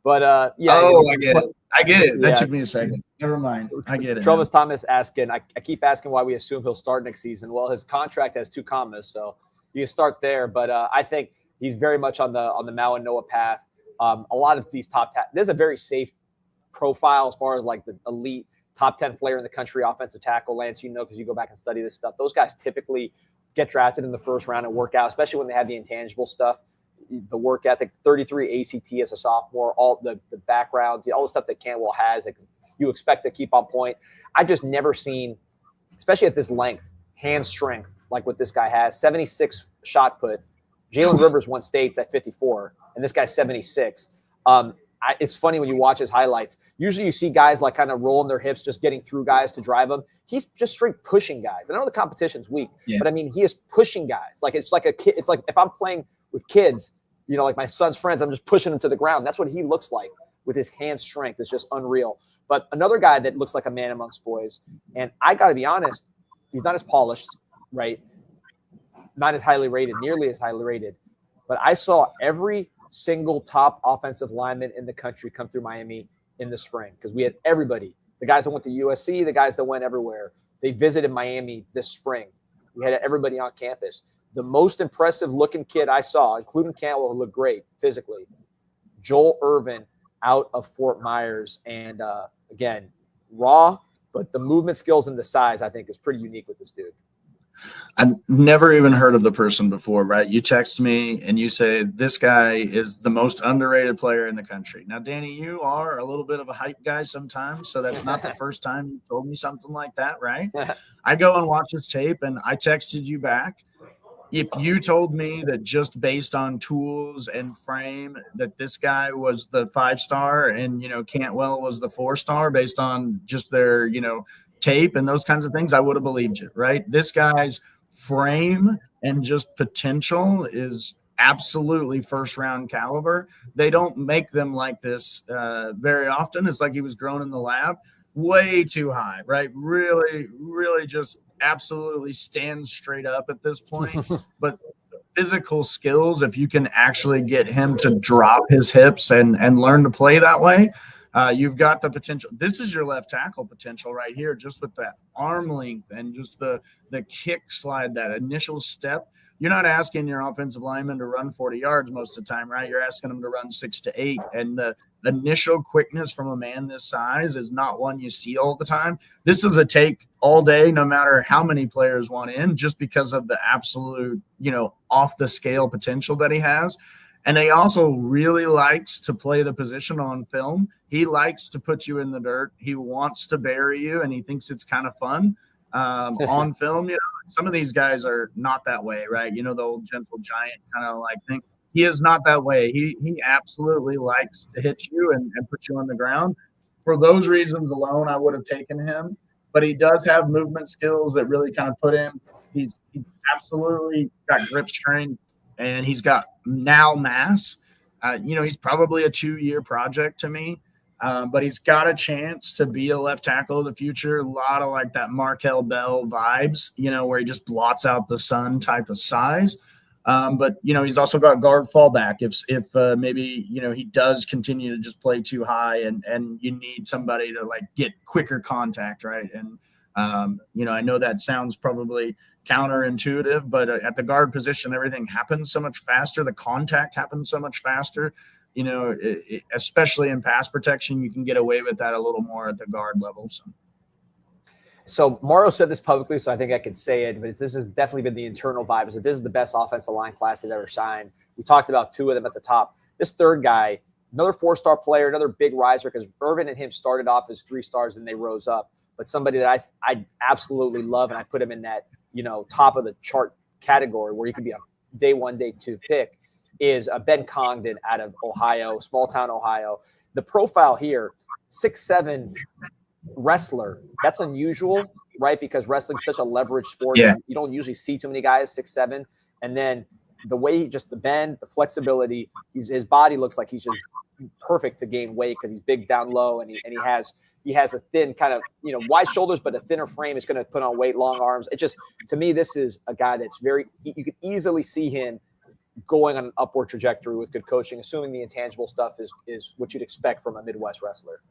But yeah. Oh, I get it. That took me a second. Never mind. I get it. Travis Thomas asking, I keep asking why we assume he'll start next season. Well, his contract has 2 commas, so you can start there. But I think he's very much on the Malanoa path. A lot of these there's a very safe profile as far as like the elite top 10 player in the country offensive tackle. Lance, because you go back and study this stuff. Those guys typically get drafted in the first round and work out, especially when they have the intangible stuff, the work ethic, 33 ACT as a sophomore, all the background, all the stuff that Cantwell has, you expect to keep on point. I just never seen, especially at this length, hand strength like what this guy has. 76 shot put. Jalen Rivers won states at 54, and this guy's 76. It's funny when you watch his highlights. Usually you see guys like kind of rolling their hips, just getting through guys to drive them. He's just straight pushing guys. I know the competition's weak, but I mean, he is pushing guys. Like it's like a kid. It's like if I'm playing with kids, like my son's friends, I'm just pushing them to the ground. That's what he looks like with his hand strength. It's just unreal. But another guy that looks like a man amongst boys, and I got to be honest, he's not as polished, right? Not as highly rated, nearly as highly rated. But I saw every single top offensive lineman in the country come through Miami in the spring because we had everybody. The guys that went to USC, the guys that went everywhere. They visited Miami this spring. We had everybody on campus. The most impressive looking kid I saw, including Cantwell, who looked great physically, Joel Irvin out of Fort Myers. And again, raw, but the movement skills and the size, I think, is pretty unique with this dude. I've never even heard of the person before, right? You text me and you say, this guy is the most underrated player in the country. Now, Danny, you are a little bit of a hype guy sometimes, so that's not the first time you told me something like that, right? I go and watch his tape, and I texted you back. If you told me that just based on tools and frame that this guy was the 5-star and, Cantwell was the 4-star based on just their, tape and those kinds of things, I would have believed you, right? This guy's frame and just potential is absolutely first-round caliber. They don't make them like this very often. It's like he was grown in the lab. way too high, right? Really, really just absolutely stands straight up at this point. But physical skills, if you can actually get him to drop his hips and learn to play that way, you've got the potential. This is your left tackle potential right here, just with that arm length and just the kick slide, that initial step. You're not asking your offensive lineman to run 40 yards most of the time, right? You're asking them to run 6 to 8. And the initial quickness from a man this size is not one you see all the time. This is a take all day, no matter how many players want in, just because of the absolute, off the scale potential that he has. And he also really likes to play the position on film. He likes to put you in the dirt. He wants to bury you, and he thinks it's kind of fun on film. Some of these guys are not that way, right? The old gentle giant kind of like thing. He is not that way. He absolutely likes to hit you and put you on the ground. For those reasons alone, I would have taken him. But he does have movement skills that really kind of put him. He's absolutely got grip strength, and he's got now mass. He's probably a 2-year project to me. But he's got a chance to be a left tackle of the future. A lot of like that Markel Bell vibes, where he just blots out the sun type of size. But he's also got guard fallback if maybe he does continue to just play too high and you need somebody to like get quicker contact, right? And I know that sounds probably counterintuitive, but at the guard position, everything happens so much faster. The contact happens so much faster. Especially in pass protection, you can get away with that a little more at the guard level. So Mario said this publicly, so I think I can say it, but this has definitely been the internal vibe, is that this is the best offensive line class they've ever signed. We talked about 2 of them at the top. This third guy, another 4-star player, another big riser, because Irvin and him started off as 3 stars and they rose up. But somebody that I absolutely love, and I put him in that top of the chart category where he could be a day 1, day 2 pick, is Ben Congdon out of Ohio, small town Ohio. The profile here, 6'7" wrestler. That's unusual, right? Because wrestling's such a leverage sport. Yeah. You don't usually see too many guys 6'7". And then the way the bend, the flexibility, his body looks like he's just perfect to gain weight because he's big down low, and he has a thin kind of wide shoulders, but a thinner frame is going to put on weight, long arms. It just, to me, this is a guy that's you could easily see him going on an upward trajectory with good coaching, assuming the intangible stuff is what you'd expect from a Midwest wrestler.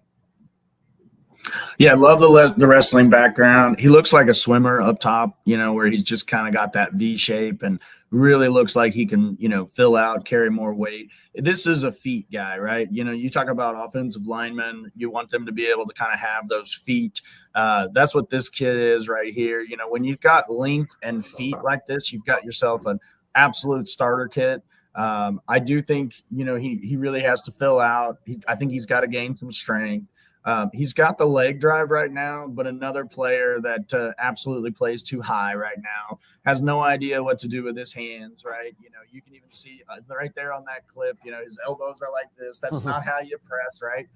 Yeah, love the wrestling background. He looks like a swimmer up top, where he's just kind of got that V shape and really looks like he can, fill out, carry more weight. This is a feet guy, right? You talk about offensive linemen, you want them to be able to kind of have those feet. That's what this kid is right here. When you've got length and feet like this, you've got yourself an absolute starter kit. I do think, he really has to fill out. I think he's got to gain some strength. He's got the leg drive right now, but another player that absolutely plays too high right now, has no idea what to do with his hands, right? You can even see right there on that clip, his elbows are like this. That's not how you press, right?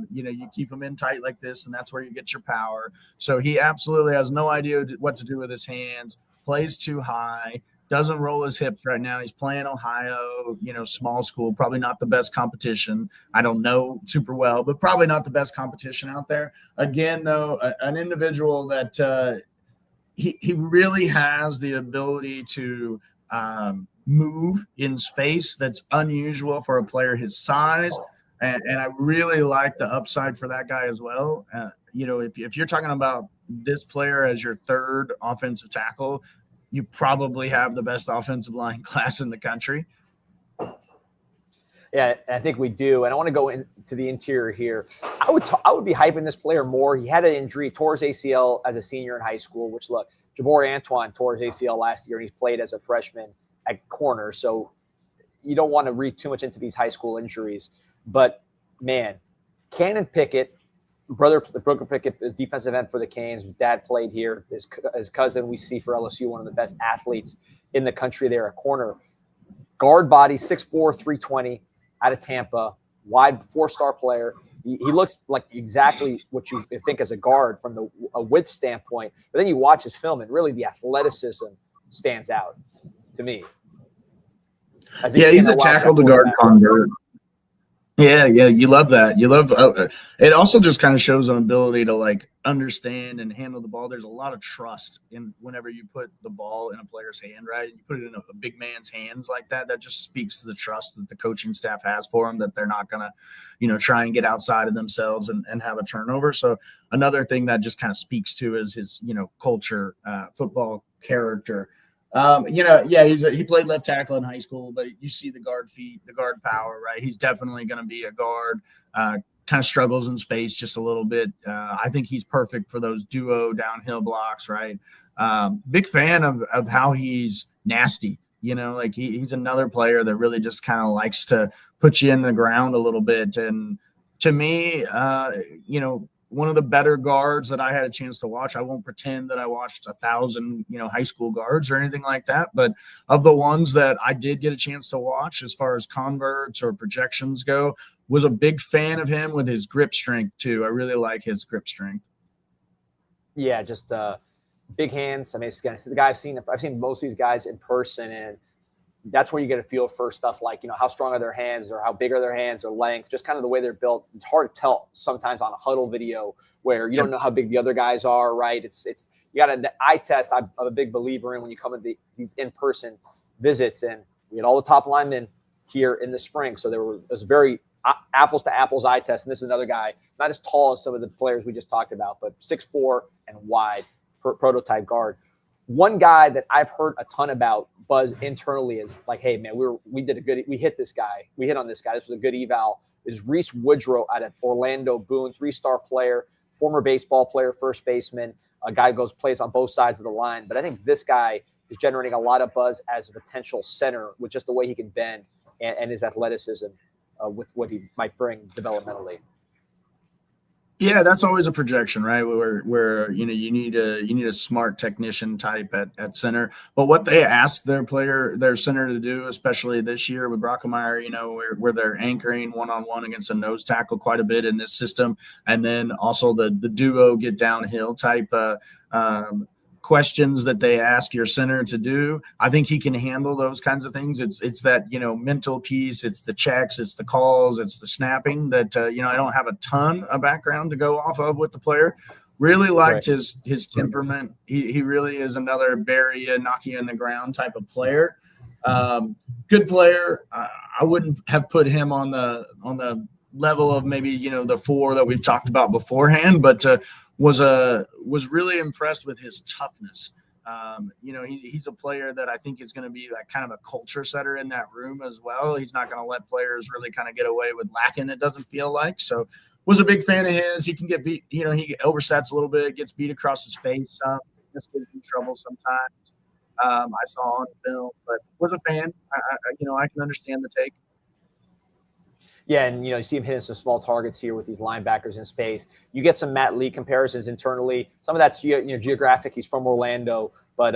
You keep them in tight like this, and that's where you get your power. So he absolutely has no idea what to do with his hands, plays too high, doesn't roll his hips right now. He's playing Ohio, small school, probably not the best competition. I don't know super well, but probably not the best competition out there. Again, though, an individual that he really has the ability to move in space that's unusual for a player his size. And I really like the upside for that guy as well. If you're talking about this player as your third offensive tackle, you probably have the best offensive line class in the country. Yeah, I think we do. And I want to go into the interior here. I would be hyping this player more. He had an injury, tore his ACL as a senior in high school, which, look, Jabor Antoine tore his ACL last year, and he's played as a freshman at corner. So you don't want to read too much into these high school injuries. But, man, Canon Picket, brother Pickett is defensive end for the Canes. Dad played here. His cousin we see for LSU, one of the best athletes in the country there at corner. Guard body, 6'4", 320, out of Tampa. Wide 4-star player. He looks like exactly what you think as a guard from a width standpoint. But then you watch his film, and really the athleticism stands out to me. Yeah, he's a tackle to guard convert. Yeah, you love that. You love it. Also, just kind of shows an ability to like understand and handle the ball. There's a lot of trust in whenever you put the ball in a player's hand, right? You put it in a big man's hands like that. That just speaks to the trust that the coaching staff has for them, that they're not gonna, try and get outside of themselves and have a turnover. So another thing that just kind of speaks to is his, culture, football character. He played left tackle in high school, but you see the guard feet, the guard power, right? He's definitely going to be a guard. Kind of struggles in space just a little bit. I think he's perfect for those duo downhill blocks, right? Big fan of how he's nasty. He's another player that really just kind of likes to put you in the ground a little bit. And to me, one of the better guards that I had a chance to watch. I won't pretend that I watched 1,000, high school guards or anything like that. But of the ones that I did get a chance to watch, as far as converts or projections go, was a big fan of him with his grip strength too. I really like his grip strength. Yeah, just big hands. I mean, it's the guy I've seen most of these guys in person, and that's where you get a feel for stuff like, how strong are their hands or how big are their hands or length, just kind of the way they're built. It's hard to tell sometimes on a huddle video where you don't know how big the other guys are, right? It's you got the eye test. I'm a big believer in when you come to these in-person visits, and we had all the top linemen here in the spring. So it was very apples to apples eye test. And this is another guy, not as tall as some of the players we just talked about, but 6'4" and wide, prototype guard. One guy that I've heard a ton about buzz internally is like, hey man, we hit this guy. We hit on this guy. This was a good eval. Is Reese Woodro out of Orlando Boone, 3-star player, former baseball player, first baseman, a guy who plays on both sides of the line. But I think this guy is generating a lot of buzz as a potential center with just the way he can bend and his athleticism with what he might bring developmentally. Yeah, that's always a projection, right? Where you need a smart technician type at center. But what they ask their center to do, especially this year with Brockemeyer, where they're anchoring one-on-one against a nose tackle quite a bit in this system, and then also the duo get downhill type questions that they ask your center to do. I think he can handle those kinds of things. It's that, mental piece, it's the checks, it's the calls, it's the snapping that, I don't have a ton of background to go off of with the player. Really liked his temperament. He really is another bury you, knock you in the ground type of player. Good player. I wouldn't have put him on the level of maybe, the 4 that we've talked about beforehand, but was really impressed with his toughness. He's a player that I think is going to be like kind of a culture setter in that room as well. He's not going to let players really kind of get away with lacking, it doesn't feel like. So was a big fan of his. He can get beat, he oversets a little bit, gets beat across his face. Just gets in trouble sometimes. I saw on film, but was a fan. I can understand the take. Yeah, and you see him hitting some small targets here with these linebackers in space. You get some Matt Lee comparisons internally. Some of that's geographic. He's from Orlando, but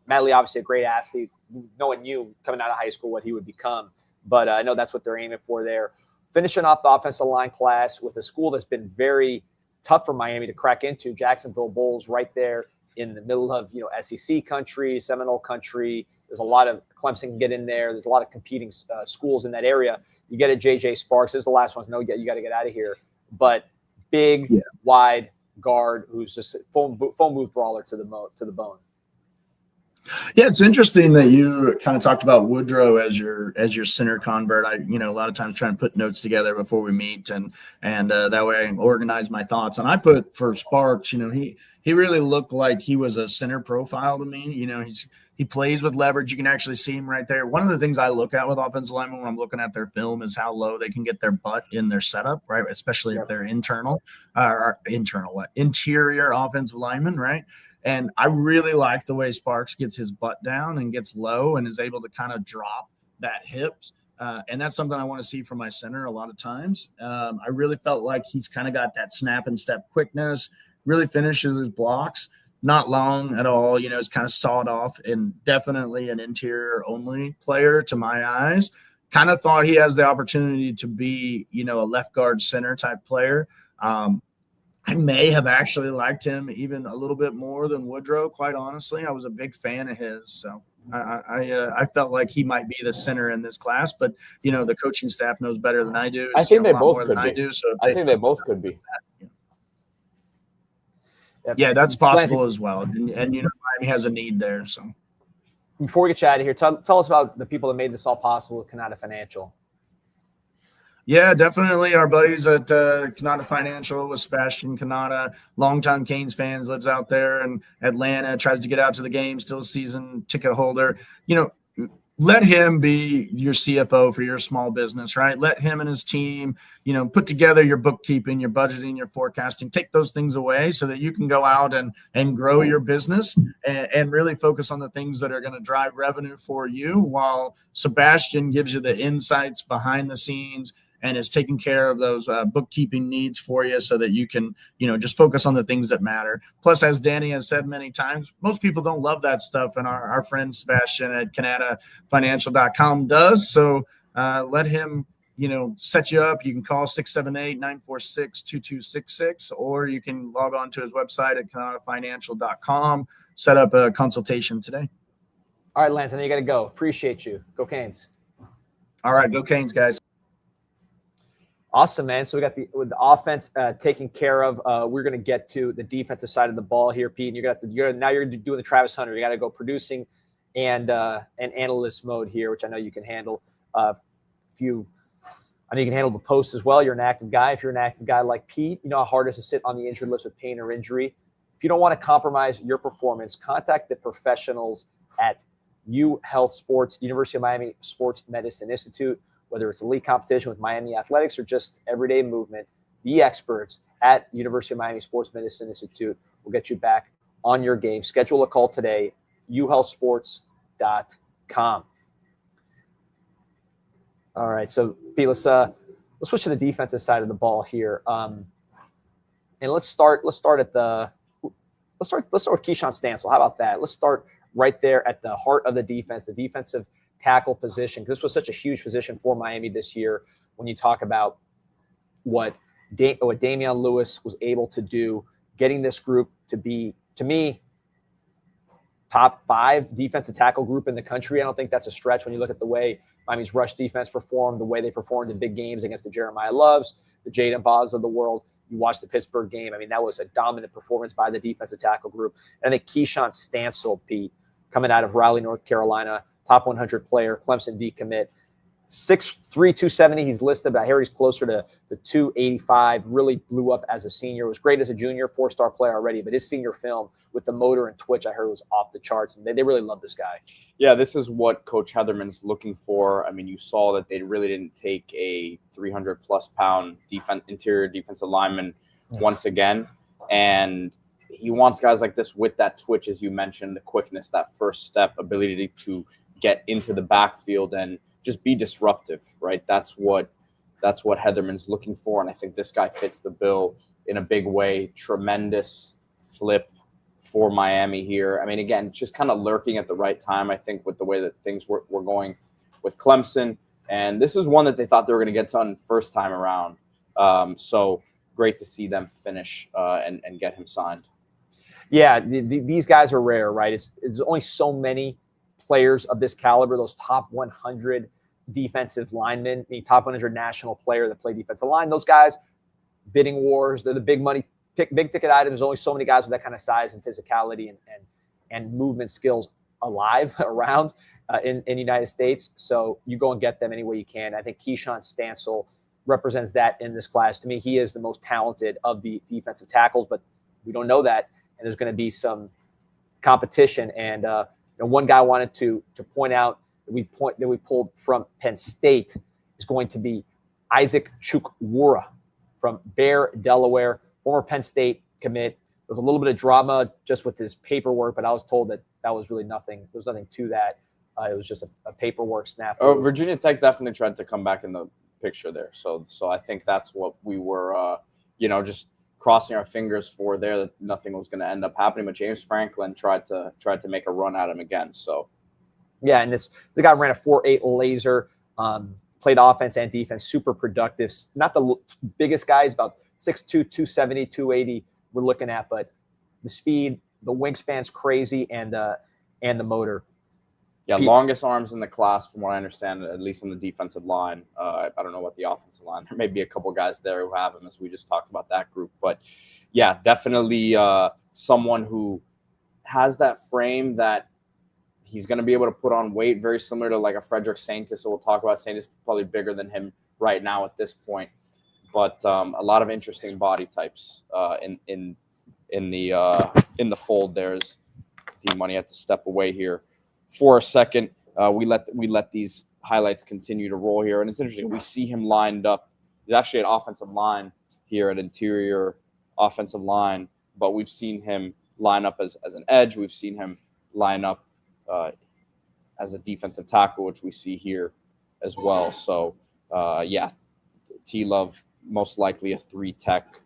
Matt Lee obviously a great athlete. No one knew coming out of high school what he would become, but I know that's what they're aiming for there. Finishing off the offensive line class with a school that's been very tough for Miami to crack into. Jacksonville Bulls right there in the middle of SEC country, Seminole country. There's a lot of Clemson can get in there. There's a lot of competing schools in that area. You get a JJ Sparks. This is the last one. No, you got to get out of here. But big, wide guard who's just a phone booth brawler to the bone. Yeah, it's interesting that you kind of talked about Woodro as your center convert. I, a lot of times try and put notes together before we meet, and that way I can organize my thoughts. And I put for Sparks, he really looked like he was a center profile to me. He plays with leverage. You can actually see him right there. One of the things I look at with offensive linemen when I'm looking at their film is how low they can get their butt in their setup, right? Especially if they're interior offensive linemen, right? And I really like the way Sparks gets his butt down and gets low and is able to kind of drop that hips. And that's something I want to see from my center a lot of times. I really felt like he's kind of got that snap and step quickness, really finishes his blocks. Not long at all, it's kind of sawed off, and definitely an interior only player to my eyes. Kind of thought he has the opportunity to be, a left guard center type player. I may have actually liked him even a little bit more than Woodro, quite honestly. I was a big fan of his. So I felt like he might be the center in this class, but the coaching staff knows better than I do. I think they a lot both more could than be. I do. So I think they both could be. Yeah, that's possible as well. And Miami has a need there. So before we get you out of here, tell us about the people that made this all possible with Canada Financial. Yeah, definitely. Our buddies at Canada Financial with Sebastian Canada, longtime Canes fans, lives out there in Atlanta, tries to get out to the game, still a season ticket holder. Let him be your CFO for your small business, right? Let him and his team, put together your bookkeeping, your budgeting, your forecasting, take those things away so that you can go out and grow your business and really focus on the things that are going to drive revenue for you, while Sebastian gives you the insights behind the scenes and is taking care of those bookkeeping needs for you so that you can, just focus on the things that matter. Plus, as Danny has said many times, most people don't love that stuff. And our friend Sebastian at CanadaFinancial.com does. So let him, set you up. You can call 678-946-2266, or you can log on to his website at CanadaFinancial.com, set up a consultation today. All right, Lance, I know you got to go. Appreciate you. Go Canes. All right, go Canes, guys. Awesome, man. So we got the offense taken care of. We're going to get to the defensive side of the ball here, Pete. And now you're doing the Travis Hunter. You got to go producing and analyst mode here, which I know you can handle. I know you can handle the post as well. You're an active guy. If you're an active guy like Pete, you know how hard it is to sit on the injured list with pain or injury. If you don't want to compromise your performance, contact the professionals at U Health Sports, University of Miami Sports Medicine Institute. Whether it's elite competition with Miami Athletics or just everyday movement, the experts at University of Miami Sports Medicine Institute will get you back on your game. Schedule a call today, uhealthsports.com. All right, so Pete, let's switch to the defensive side of the ball here, and let's start with Keshan Stansel. How about that? Let's start right there at the heart of the defense, the defensive tackle position, because this was such a huge position for Miami this year. When you talk about what Damian Lewis was able to do, getting this group to be, to me, top 5 defensive tackle group in the country. I don't think that's a stretch when you look at the way Miami's rush defense performed, the way they performed in big games against the Jeremiah Loves, the Jaden Boz of the world. You watched the Pittsburgh game. I mean, that was a dominant performance by the defensive tackle group. And I think Keshan Stansel, Pete, coming out of Raleigh, North Carolina, top 100 player, Clemson decommit, 6'3", 270. He's listed, but I hear he's closer to 285. Really blew up as a senior. Was great as a junior, 4-star player already. But his senior film with the motor and twitch, I heard, was off the charts. And they really love this guy. Yeah, this is what Coach Heatherman's looking for. I mean, you saw that they really didn't take a 300-plus pound interior defensive lineman once again. And he wants guys like this with that twitch, as you mentioned, the quickness, that first step, ability to get into the backfield and just be disruptive, right? That's what Heatherman's looking for. And I think this guy fits the bill in a big way. Tremendous flip for Miami here. I mean, again, just kind of lurking at the right time, I think, with the way that things were going with Clemson. And this is one that they thought they were going to get done first time around. So great to see them finish and get him signed. Yeah, these guys are rare, right? It's only so many players of this caliber, those top 100 defensive linemen, the top 100 national player that play defensive line. Those guys, bidding wars, they're the big money, big ticket items. There's only so many guys with that kind of size and physicality and movement skills alive around in the United States. So you go and get them any way you can. I think Keshan Stansel represents that in this class. To me, he is the most talented of the defensive tackles, but we don't know that. And there's going to be some competition. And one guy I wanted to point out that we pulled from Penn State is going to be Isaac Chukwura from Bear, Delaware, former Penn State commit. There was a little bit of drama just with his paperwork, but I was told that was really nothing. There was nothing to that. It was just a paperwork snafu. Virginia Tech definitely tried to come back in the picture there. So I think that's what we were, just crossing our fingers for there, that nothing was going to end up happening. But James Franklin tried to make a run at him again. So, yeah, and the guy ran a 4.8 laser, played offense and defense, super productive. Not the biggest guy, he's about 6'2", 270, 280 we're looking at, but the speed, the wingspan's crazy, and the motor. Yeah, longest arms in the class, from what I understand, at least on the defensive line. I don't know what the offensive line. There may be a couple guys there who have him, as we just talked about that group. But yeah, definitely someone who has that frame that he's going to be able to put on weight, very similar to like a Frederick Santis. So we'll talk about Santis, probably bigger than him right now at this point. But a lot of interesting body types in the fold. There's D-Money had to step away here for a second. We let these highlights continue to roll here, and it's interesting. We see him lined up. He's actually at offensive line here, at interior offensive line, but we've seen him line up as an edge. We've seen him line up as a defensive tackle, which we see here as well. So yeah, T-Love most likely a 3 tech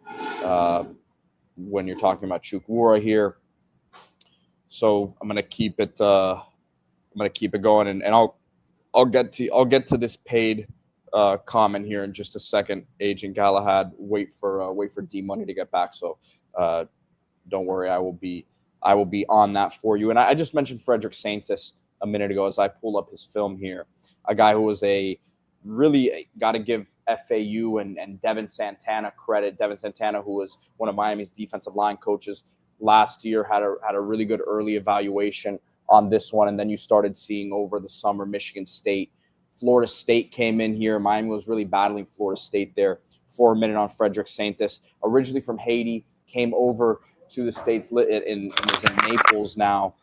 when you're talking about Chukwura here. So I'm gonna keep it. I'm gonna keep it going, and I'll get to this paid comment here in just a second. Agent Galahad, wait for D-Money to get back. So don't worry, I will be on that for you. And I just mentioned Frederick Santis a minute ago as I pull up his film here. A guy who was really got to give FAU and Devin Santana credit. Devin Santana, who was one of Miami's defensive line coaches last year, had a really good early evaluation on this one. And then you started seeing over the summer Michigan State. Florida State came in here. Miami was really battling Florida State there for a minute on Frederick Santis. Originally from Haiti, came over to the States and is in Naples now.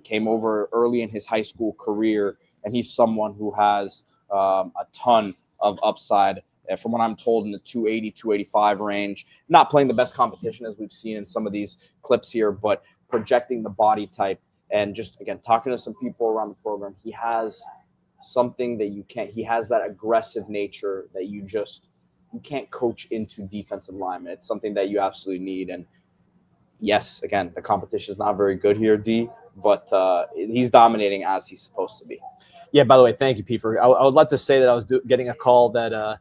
Came over early in his high school career, and he's someone who has a ton of upside. From what I'm told, in the 280, 285 range. Not playing the best competition as we've seen in some of these clips here, but projecting the body type. And just, again, talking to some people around the program, he has something that you can't – he has that aggressive nature that you can't coach into defensive linemen. It's something that you absolutely need. And, yes, again, the competition is not very good here, D, but he's dominating as he's supposed to be. Yeah, by the way, thank you, Pete. I would love to say that I was getting a call that,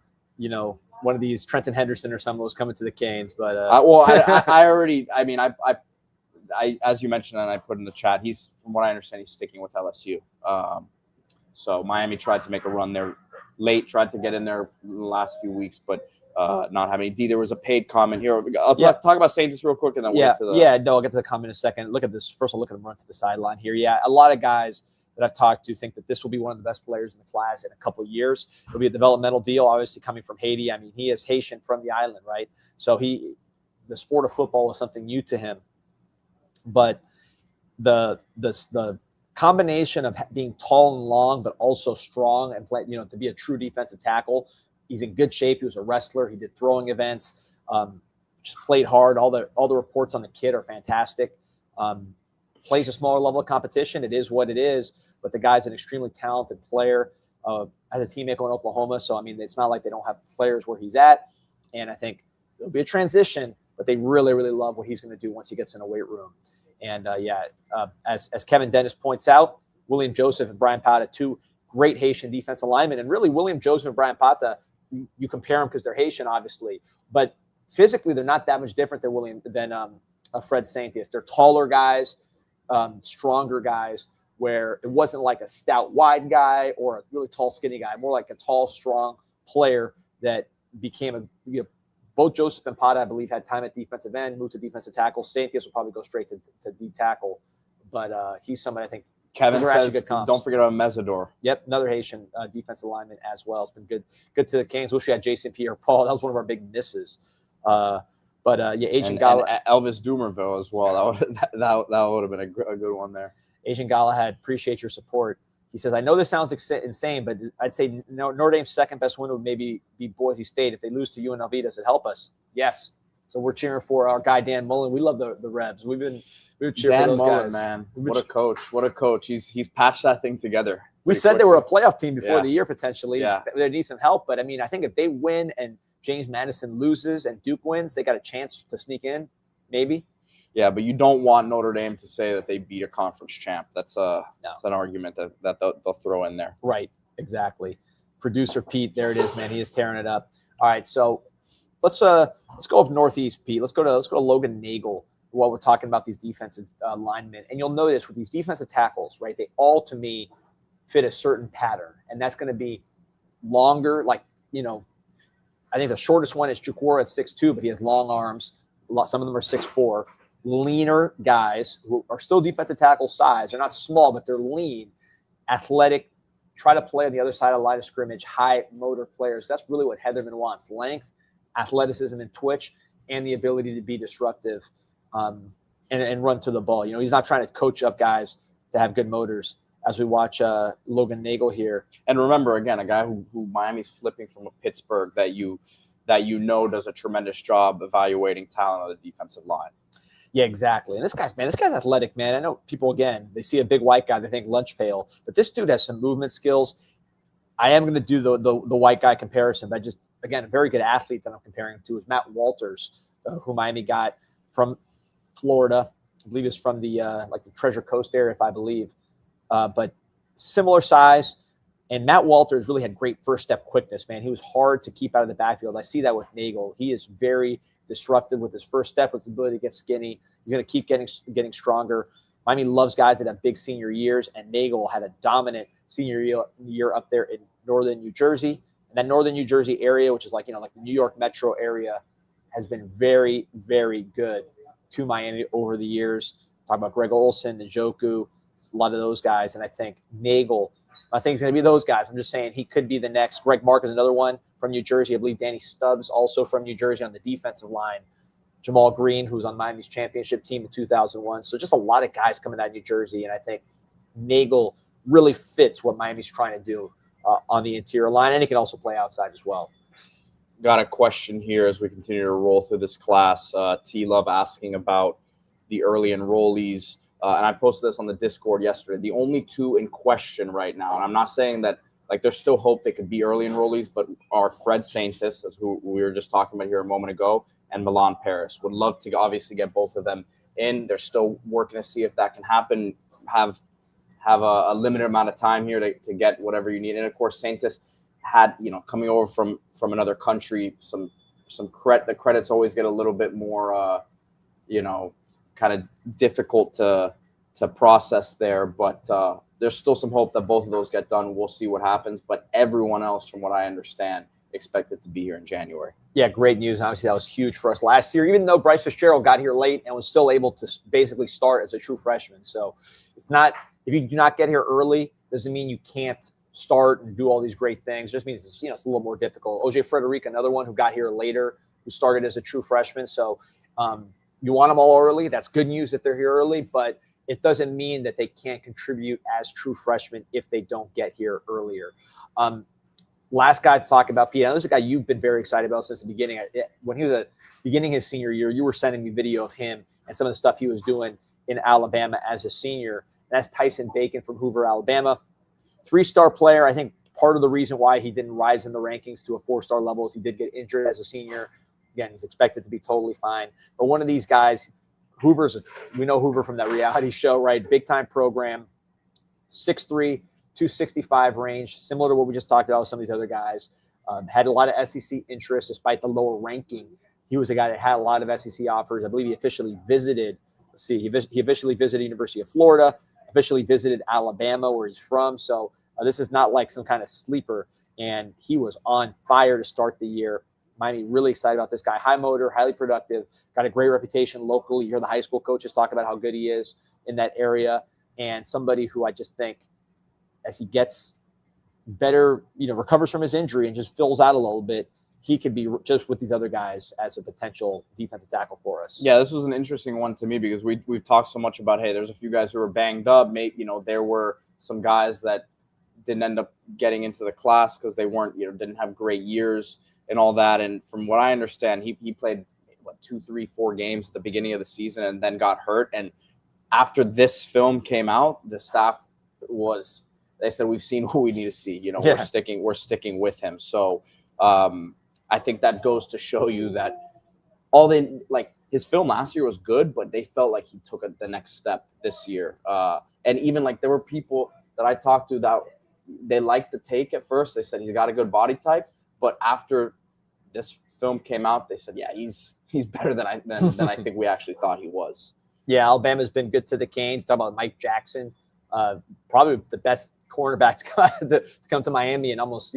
one of these Trenton Henderson or someone was coming to the Canes. But I already – I mean, I, as you mentioned, and I put in the chat, he's, from what I understand, he's sticking with LSU. So Miami tried to make a run there late, tried to get in there in the last few weeks, but not having D. There was a paid comment here. I'll talk about Santis real quick, and then we'll get to the I'll get to the comment in a second. Look at this. First, I'll look at him run to the sideline here. Yeah, a lot of guys that I've talked to think that this will be one of the best players in the class in a couple of years. It'll be a developmental deal, obviously coming from Haiti. I mean, he is Haitian from the island, right? So the sport of football is something new to him. But the combination of being tall and long, but also strong and play, to be a true defensive tackle, he's in good shape. He was a wrestler. He did throwing events. Just played hard. All the reports on the kid are fantastic. Plays a smaller level of competition. It is what it is. But the guy's an extremely talented player. As a teammate in Oklahoma, so I mean, it's not like they don't have players where he's at. And I think it'll be a transition, but they really, really love what he's going to do once he gets in a weight room. And as Kevin Dennis points out, William Joseph and Brian Pata, 2 great Haitian defensive linemen. And really, William Joseph and Brian Pata, you compare them because they're Haitian, obviously, but physically they're not that much different than Fred Santis. They're taller guys, stronger guys, where it wasn't like a stout, wide guy or a really tall, skinny guy, more like a tall, strong player that became both Joseph and Pata, I believe, had time at defensive end, moved to defensive tackle. Santis will probably go straight to D tackle, but he's somebody I think Kevin says, good comps. Don't forget about Mesidor. Yep, another Haitian defensive lineman as well. It's been good to the Canes. Wish we had Jason Pierre-Paul. That was one of our big misses. Agent Galahad, and Elvis Dumerville as well. That would have been a good one there. Agent Galahad, appreciate your support. He says, I know this sounds insane, but I'd say Notre Dame's second best win would maybe be Boise State. If they lose to UNLV, does it help us? Yes. So we're cheering for our guy, Dan Mullen. We love the Rebs. We've cheered for those Mullen, guys. Man. What a coach. What a coach. He's patched that thing together. We said they were a playoff team before the year, potentially. Yeah. They need some help. But, I mean, I think if they win and James Madison loses and Duke wins, they got a chance to sneak in, maybe. Yeah, but you don't want Notre Dame to say that they beat a conference champ. That's an argument that they'll throw in there. Right, exactly. Producer Pete, there it is, man. He is tearing it up. All right, so let's go up northeast, Pete. Let's go to Logan Nagel. while we're talking about these defensive linemen. And you'll notice with these defensive tackles, right, they all, to me, fit a certain pattern. And that's going to be longer. Like, I think the shortest one is Chukwura at 6'2", but he has long arms. Some of them are 6'4". Leaner guys who are still defensive tackle size. They're not small, but they're lean, athletic, try to play on the other side of the line of scrimmage, high motor players. That's really what Heatherman wants: length, athleticism, and twitch, and the ability to be disruptive and run to the ball. He's not trying to coach up guys to have good motors, as we watch Logan Nagel here. And remember, again, a guy who Miami's flipping from a Pittsburgh that does a tremendous job evaluating talent on the defensive line. Yeah, exactly. And this guy's athletic, man. I know people, again, they see a big white guy, they think lunch pail, but this dude has some movement skills. I am going to do the white guy comparison, but just, again, a very good athlete that I'm comparing him to is Matt Walters, who Miami got from Florida. I believe it's from the the Treasure Coast area, if I believe. But similar size. And Matt Walters really had great first step quickness, man. He was hard to keep out of the backfield. I see that with Nagel. He is very disruptive with his first step, with his ability to get skinny. He's going to keep getting stronger. Miami loves guys that have big senior years, and Nagel had a dominant senior year up there in northern New Jersey. And that northern New Jersey area, which is like the New York metro area, has been very, very good to Miami over the years. Talk about Greg Olson, Njoku, a lot of those guys. And I think Nagel, I'm not saying he's going to be those guys. I'm just saying he could be the next. Greg Mark is another one from New Jersey. I believe Danny Stubbs also from New Jersey on the defensive line. Jamal Green, who's on Miami's championship team in 2001. So just a lot of guys coming out of New Jersey. And I think Nagel really fits what Miami's trying to do on the interior line. And he can also play outside as well. Got a question here as we continue to roll through this class. T-Love asking about the early enrollees. And I posted this on the Discord yesterday. The only two in question right now, and I'm not saying that there's still hope they could be early enrollees, but are Fred Santis, as who we were just talking about here a moment ago, and Milan Paris. Would love to obviously get both of them in. They're still working to see if that can happen. Have a limited amount of time here to get whatever you need. And of course, Santis had, coming over from another country, the credits always get a little bit more, kind of difficult to process there. But there's still some hope that both of those get done. We'll see what happens. But everyone else, from what I understand, expected to be here in January. Yeah, great news. Obviously, that was huge for us last year, even though Bryce Fitzgerald got here late and was still able to basically start as a true freshman. So it's not, if you do not get here early, doesn't mean you can't start and do all these great things. It just means it's, it's a little more difficult. OJ Frederick, another one who got here later, who started as a true freshman. So you want them all early. That's good news that they're here early, but it doesn't mean that they can't contribute as true freshmen if they don't get here earlier. Last guy to talk about, Pete, this is a guy you've been very excited about since the beginning. When he was beginning his senior year, you were sending me video of him and some of the stuff he was doing in Alabama as a senior. And that's Tyson Bacon from Hoover, Alabama. 3-star player. I think part of the reason why he didn't rise in the rankings to a 4-star level is he did get injured as a senior. Again, he's expected to be totally fine. But one of these guys, we know Hoover from that reality show, right? Big-time program, 6'3", 265 range, similar to what we just talked about with some of these other guys. Had a lot of SEC interest despite the lower ranking. He was a guy that had a lot of SEC offers. I believe he officially visited, he officially visited University of Florida, officially visited Alabama, where he's from. So this is not like some kind of sleeper. And he was on fire to start the year. Miami really excited about this guy. High motor, highly productive, got a great reputation locally. You hear the high school coaches talk about how good he is in that area. And somebody who I just think, as he gets better, recovers from his injury and just fills out a little bit, he could be just with these other guys as a potential defensive tackle for us. Yeah, this was an interesting one to me because we've talked so much about, hey, there's a few guys who were banged up. Maybe, there were some guys that didn't end up getting into the class because they weren't, didn't have great years and all that. And from what I understand, he played 2, 3, 4 games at the beginning of the season and then got hurt. And after this film came out, the staff they said, we've seen what we need to see. We're sticking with him. So I think that goes to show you that his film last year was good, but they felt like he took the next step this year. And even there were people that I talked to that they liked the take at first. They said he's got a good body type, but after this film came out, they said, yeah, he's he's better than I think we actually thought he was. Yeah, Alabama's been good to the Canes. Talk about Mike Jackson, probably the best cornerback to come to Miami, and almost,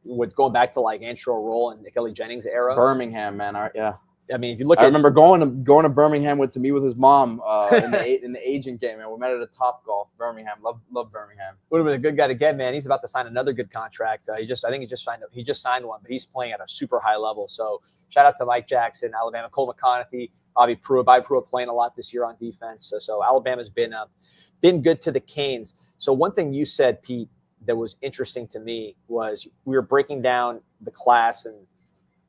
with going back to like Antro Roll and Kelly Jennings era. Birmingham, man. Yeah. I mean, if you look I remember going to Birmingham to meet with his mom in the agent game, and we met at a Top Golf. Birmingham, love Birmingham. Would have been a good guy to get, man. He's about to sign another good contract. I think he just signed one, but he's playing at a super high level. So shout out to Mike Jackson, Alabama, Cole McConaughey, Bobby Pruitt playing a lot this year on defense. So Alabama's been good to the Canes. So one thing you said, Pete, that was interesting to me was we were breaking down the class and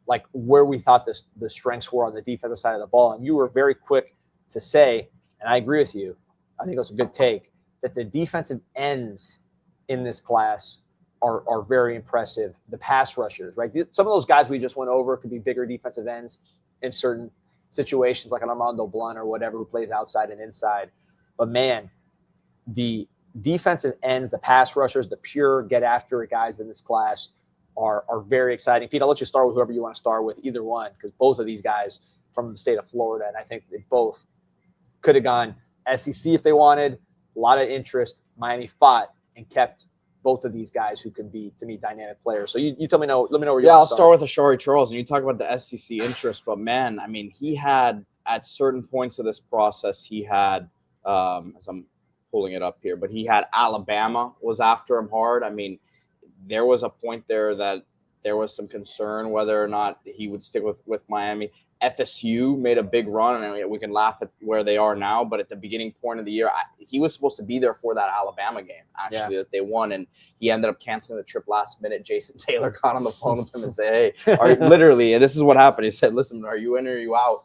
like where we thought the strengths were on the defensive side of the ball. And you were very quick to say, and I agree with you, I think it was a good take, that the defensive ends in this class are very impressive. The pass rushers, right? Some of those guys we just went over could be bigger defensive ends in certain situations, like an Armando Blunt or whatever, who plays outside and inside. But man, the defensive ends, the pass rushers, the pure get after it guys in this class are very exciting. Pete, I'll let you start with whoever you want to start with, either one, because both of these guys from the state of Florida, and I think they both could have gone SEC if they wanted. A lot of interest. Miami fought and kept both of these guys who can be, to me, dynamic players. So you let me know where you want to start. Yeah, I'll start with Ashari Charles, and you talk about the SEC interest, but man, I mean, he had at certain points of this process, he had, as I'm pulling it up here, but he had Alabama was after him hard. I mean, there was a point there that there was some concern whether or not he would stick with Miami. FSU made a big run, and we can laugh at where they are now, but at the beginning point of the year, he was supposed to be there for that Alabama game, actually, that they won, and he ended up canceling the trip last minute. Jason Taylor got on the phone with him and said, hey, literally, and this is what happened. He said, listen, are you in or are you out?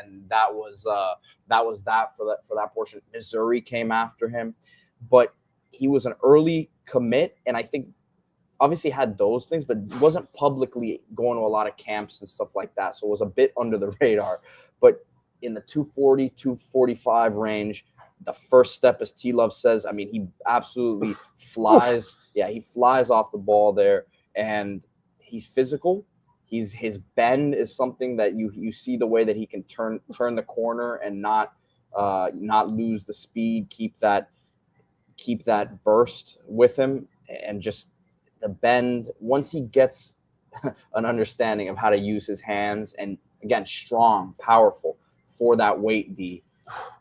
And that was that for that portion. Missouri came after him, but he was an early commit, and I think obviously had those things, but wasn't publicly going to a lot of camps and stuff like that. So it was a bit under the radar. But in the 240, 245 range, the first step, as T-Love says, I mean, he absolutely flies. Yeah, he flies off the ball there. And he's physical. His bend is something that you see the way that he can turn the corner and not lose the speed, keep that burst with him, and just the bend, once he gets an understanding of how to use his hands, and again, strong, powerful for that weight D.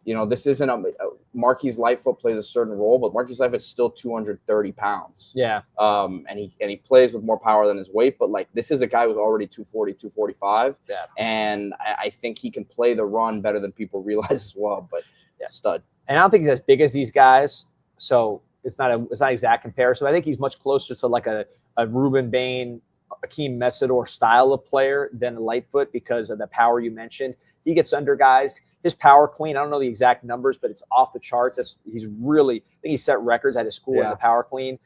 This isn't Marquise Lightfoot plays a certain role, but Marquise Lightfoot's still 230 pounds. Yeah. And he plays with more power than his weight, but like this is a guy who's already 240, 245. Yeah. And I think he can play the run better than people realize as well, but stud. And I don't think he's as big as these guys. So it's not exact comparison. I think he's much closer to like a Ruben Bain, Akeem Mesidor style of player than a Lightfoot because of the power you mentioned. He gets under guys. His power clean, I don't know the exact numbers, but it's off the charts. I think he set records at his school in the power clean.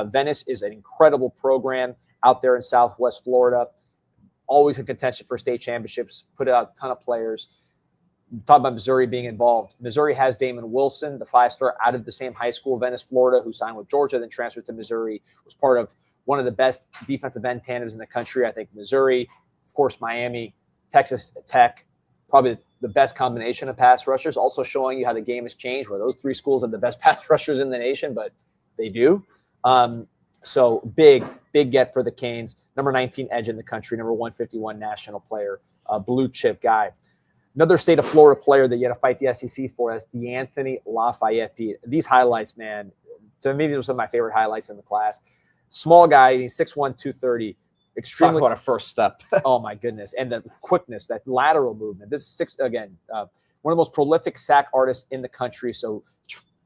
Venice is an incredible program out there in Southwest Florida. Always in contention for state championships. Put out a ton of players. Talk about Missouri being involved. Missouri has Damon Wilson, the 5-star out of the same high school, Venice, Florida, who signed with Georgia, then transferred to Missouri, was part of one of the best defensive end tandems in the country. I think Missouri, of course, Miami, Texas Tech, probably the best combination of pass rushers, also showing you how the game has changed, where those three schools have the best pass rushers in the nation, but they do. So big get for the Canes. Number 19 edge in the country, number 151 national player, blue chip guy. Another state of Florida player that you had to fight the SEC for is DeAnthony Lafayette. These highlights, man, to me, these were some of my favorite highlights in the class. Small guy, he's 6'1", 230. Extremely. Talk about a first step. Oh, my goodness. And the quickness, that lateral movement. This is, one of the most prolific sack artists in the country. So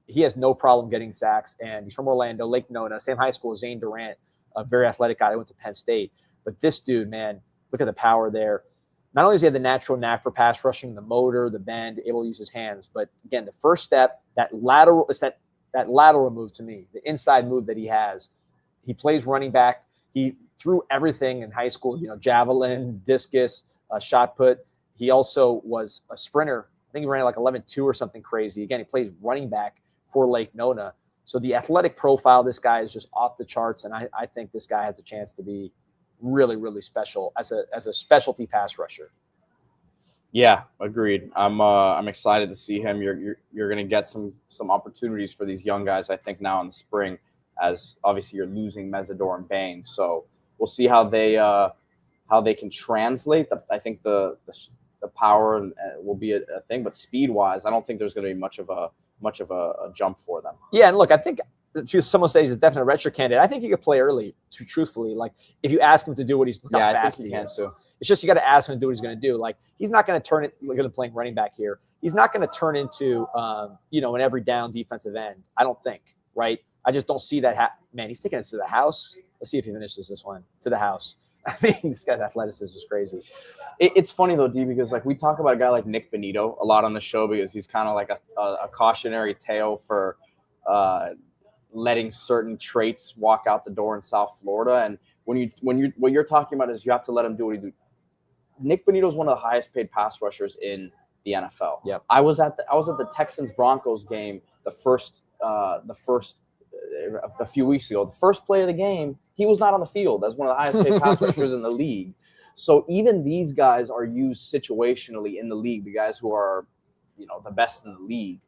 he has no problem getting sacks. And he's from Orlando, Lake Nona, same high school as Zane Durant, a very athletic guy that went to Penn State. But this dude, man, look at the power there. Not only does he have the natural knack for pass rushing, the motor, the bend, able to use his hands, but again, the first step, that lateral move to me, the inside move that he has. He plays running back. He threw everything in high school, javelin, discus, shot put. He also was a sprinter. I think he ran like 11.2 or something crazy. Again, he plays running back for Lake Nona. So the athletic profile of this guy is just off the charts, and I think this guy has a chance to be really, really special as a specialty pass rusher. Yeah, agreed. I'm excited to see him. You're going to get some opportunities for these young guys, I think, now in the spring, as obviously you're losing Mesidor and Bain. So we'll see how they can translate. I think the power will be a thing, but speed wise, I don't think there's going to be much of a jump for them. Yeah, and look, I think someone says he's a definite redshirt candidate. I think he could play early. Truthfully, like if you ask him to do what he's look how fast he is. Too. It's just you got to ask him to do what he's going to do. Like he's not going to turn it. Look at him playing running back here. He's not going to turn into an every down defensive end. I don't think. Right. I just don't see that. Man, he's taking us to the house. Let's see if he finishes this one to the house. I mean, this guy's athleticism is crazy. It's funny though, D, because like we talk about a guy like Nick Benito a lot on the show because he's kind of like a cautionary tale for letting certain traits walk out the door in South Florida. And what you're talking about is you have to let him do what he do. Nick Benito is one of the highest paid pass rushers in the NFL. Yep. I was at the Texans Broncos game a few weeks ago. The first play of the game, he was not on the field as one of the highest paid pass rushers in the league. So even these guys are used situationally in the league, the guys who are, the best in the league.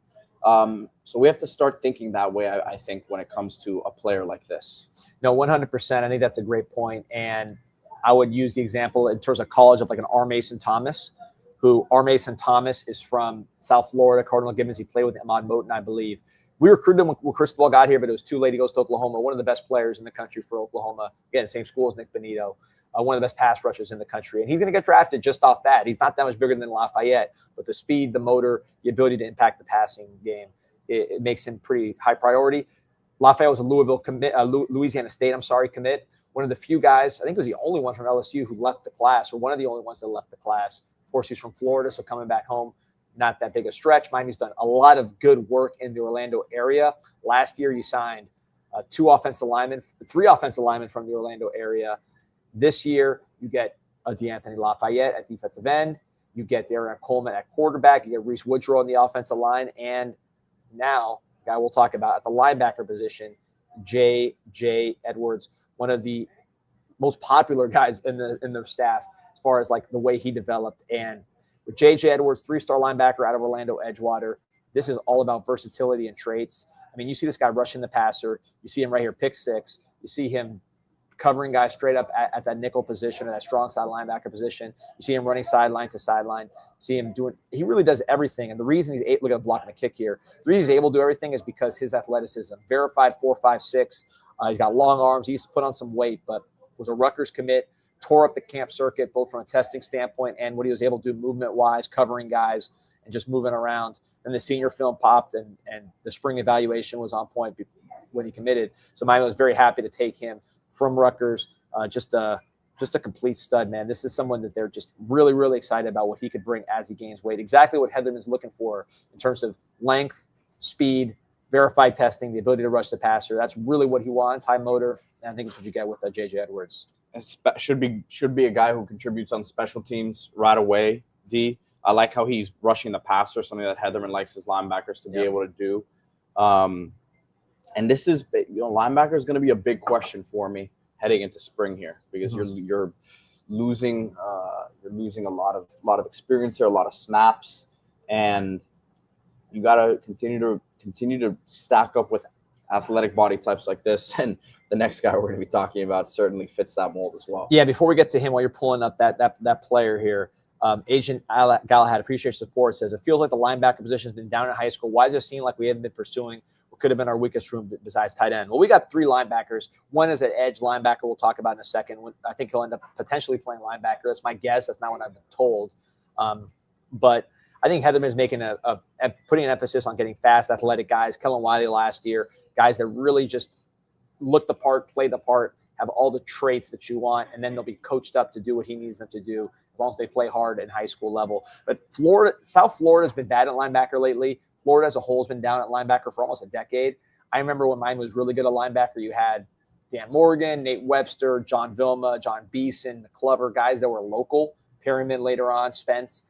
So we have to start thinking that way, I think, when it comes to a player like this. No, 100%. I think that's a great point. And I would use the example in terms of college of like an R. Mason Thomas, who R. Mason Thomas is from South Florida, Cardinal Gibbons. He played with Ahmad Moten, I believe. We recruited him when Cristobal got here, but it was too late. He goes to Oklahoma, one of the best players in the country for Oklahoma. Again, same school as Nick Benito, one of the best pass rushers in the country. And he's going to get drafted just off that. He's not that much bigger than Lafayette, but the speed, the motor, the ability to impact the passing game, it makes him pretty high priority. Lafayette was a Louisiana State commit. One of the few guys, I think it was the only one from LSU who left the class, or one of the only ones that left the class. Of course, he's from Florida, so coming back home, not that big a stretch. Miami's done a lot of good work in the Orlando area. Last year, you signed 3 offensive linemen from the Orlando area. This year, you get a DeAnthony Lafayette at defensive end. You get Darion Coleman at quarterback. You get Reese Woodro on the offensive line. And now, guy we'll talk about at the linebacker position, J.J. Edwards, one of the most popular guys in the staff as far as like the way he developed. And with J.J. Edwards, 3-star linebacker out of Orlando Edgewater, this is all about versatility and traits. I mean, you see this guy rushing the passer. You see him right here, pick 6. You see him covering guys straight up at that nickel position or that strong side linebacker position. You see him running sideline to sideline. See him doing – he really does everything. And the reason he's – look at him blocking a kick here. The reason he's able to do everything is because his athleticism. Verified 4.56. He's got long arms. He's put on some weight, but was a Rutgers commit. Tore up the camp circuit, both from a testing standpoint and what he was able to do movement-wise, covering guys and just moving around. And the senior film popped, and the spring evaluation was on point when he committed. So Miami was very happy to take him from Rutgers. Just a complete stud, man. This is someone that they're just really, really excited about what he could bring as he gains weight. Exactly what Heatherman's looking for in terms of length, speed, verified testing, the ability to rush the passer. That's really what he wants, high motor. And I think that's what you get with J.J. Edwards. Should be a guy who contributes on special teams right away, D. I like how he's rushing the passer, something that Heatherman likes his linebackers to be able to do. And this is, linebacker is going to be a big question for me heading into spring here because you're losing a lot of experience here, a lot of snaps, and you got to continue to stack up with athletic body types like this. And the next guy we're going to be talking about certainly fits that mold as well. Yeah, before we get to him, while you're pulling up that player here, Agent Galahad, appreciates support, says, it feels like the linebacker position has been down in high school. Why does it seem like we haven't been pursuing what could have been our weakest room besides tight end? Well, we got 3 linebackers. One is an edge linebacker we'll talk about in a second. I think he'll end up potentially playing linebacker. That's my guess. That's not what I've been told. But I think Heatherman is making putting an emphasis on getting fast, athletic guys. Kellen Wiley last year, guys that really just look the part, play the part, have all the traits that you want, and then they'll be coached up to do what he needs them to do as long as they play hard at high school level. But South Florida has been bad at linebacker lately. Florida as a whole has been down at linebacker for almost a decade. I remember when mine was really good at linebacker, you had Dan Morgan, Nate Webster, John Vilma, John Beeson, Clover, guys that were local, Perryman later on, Spence.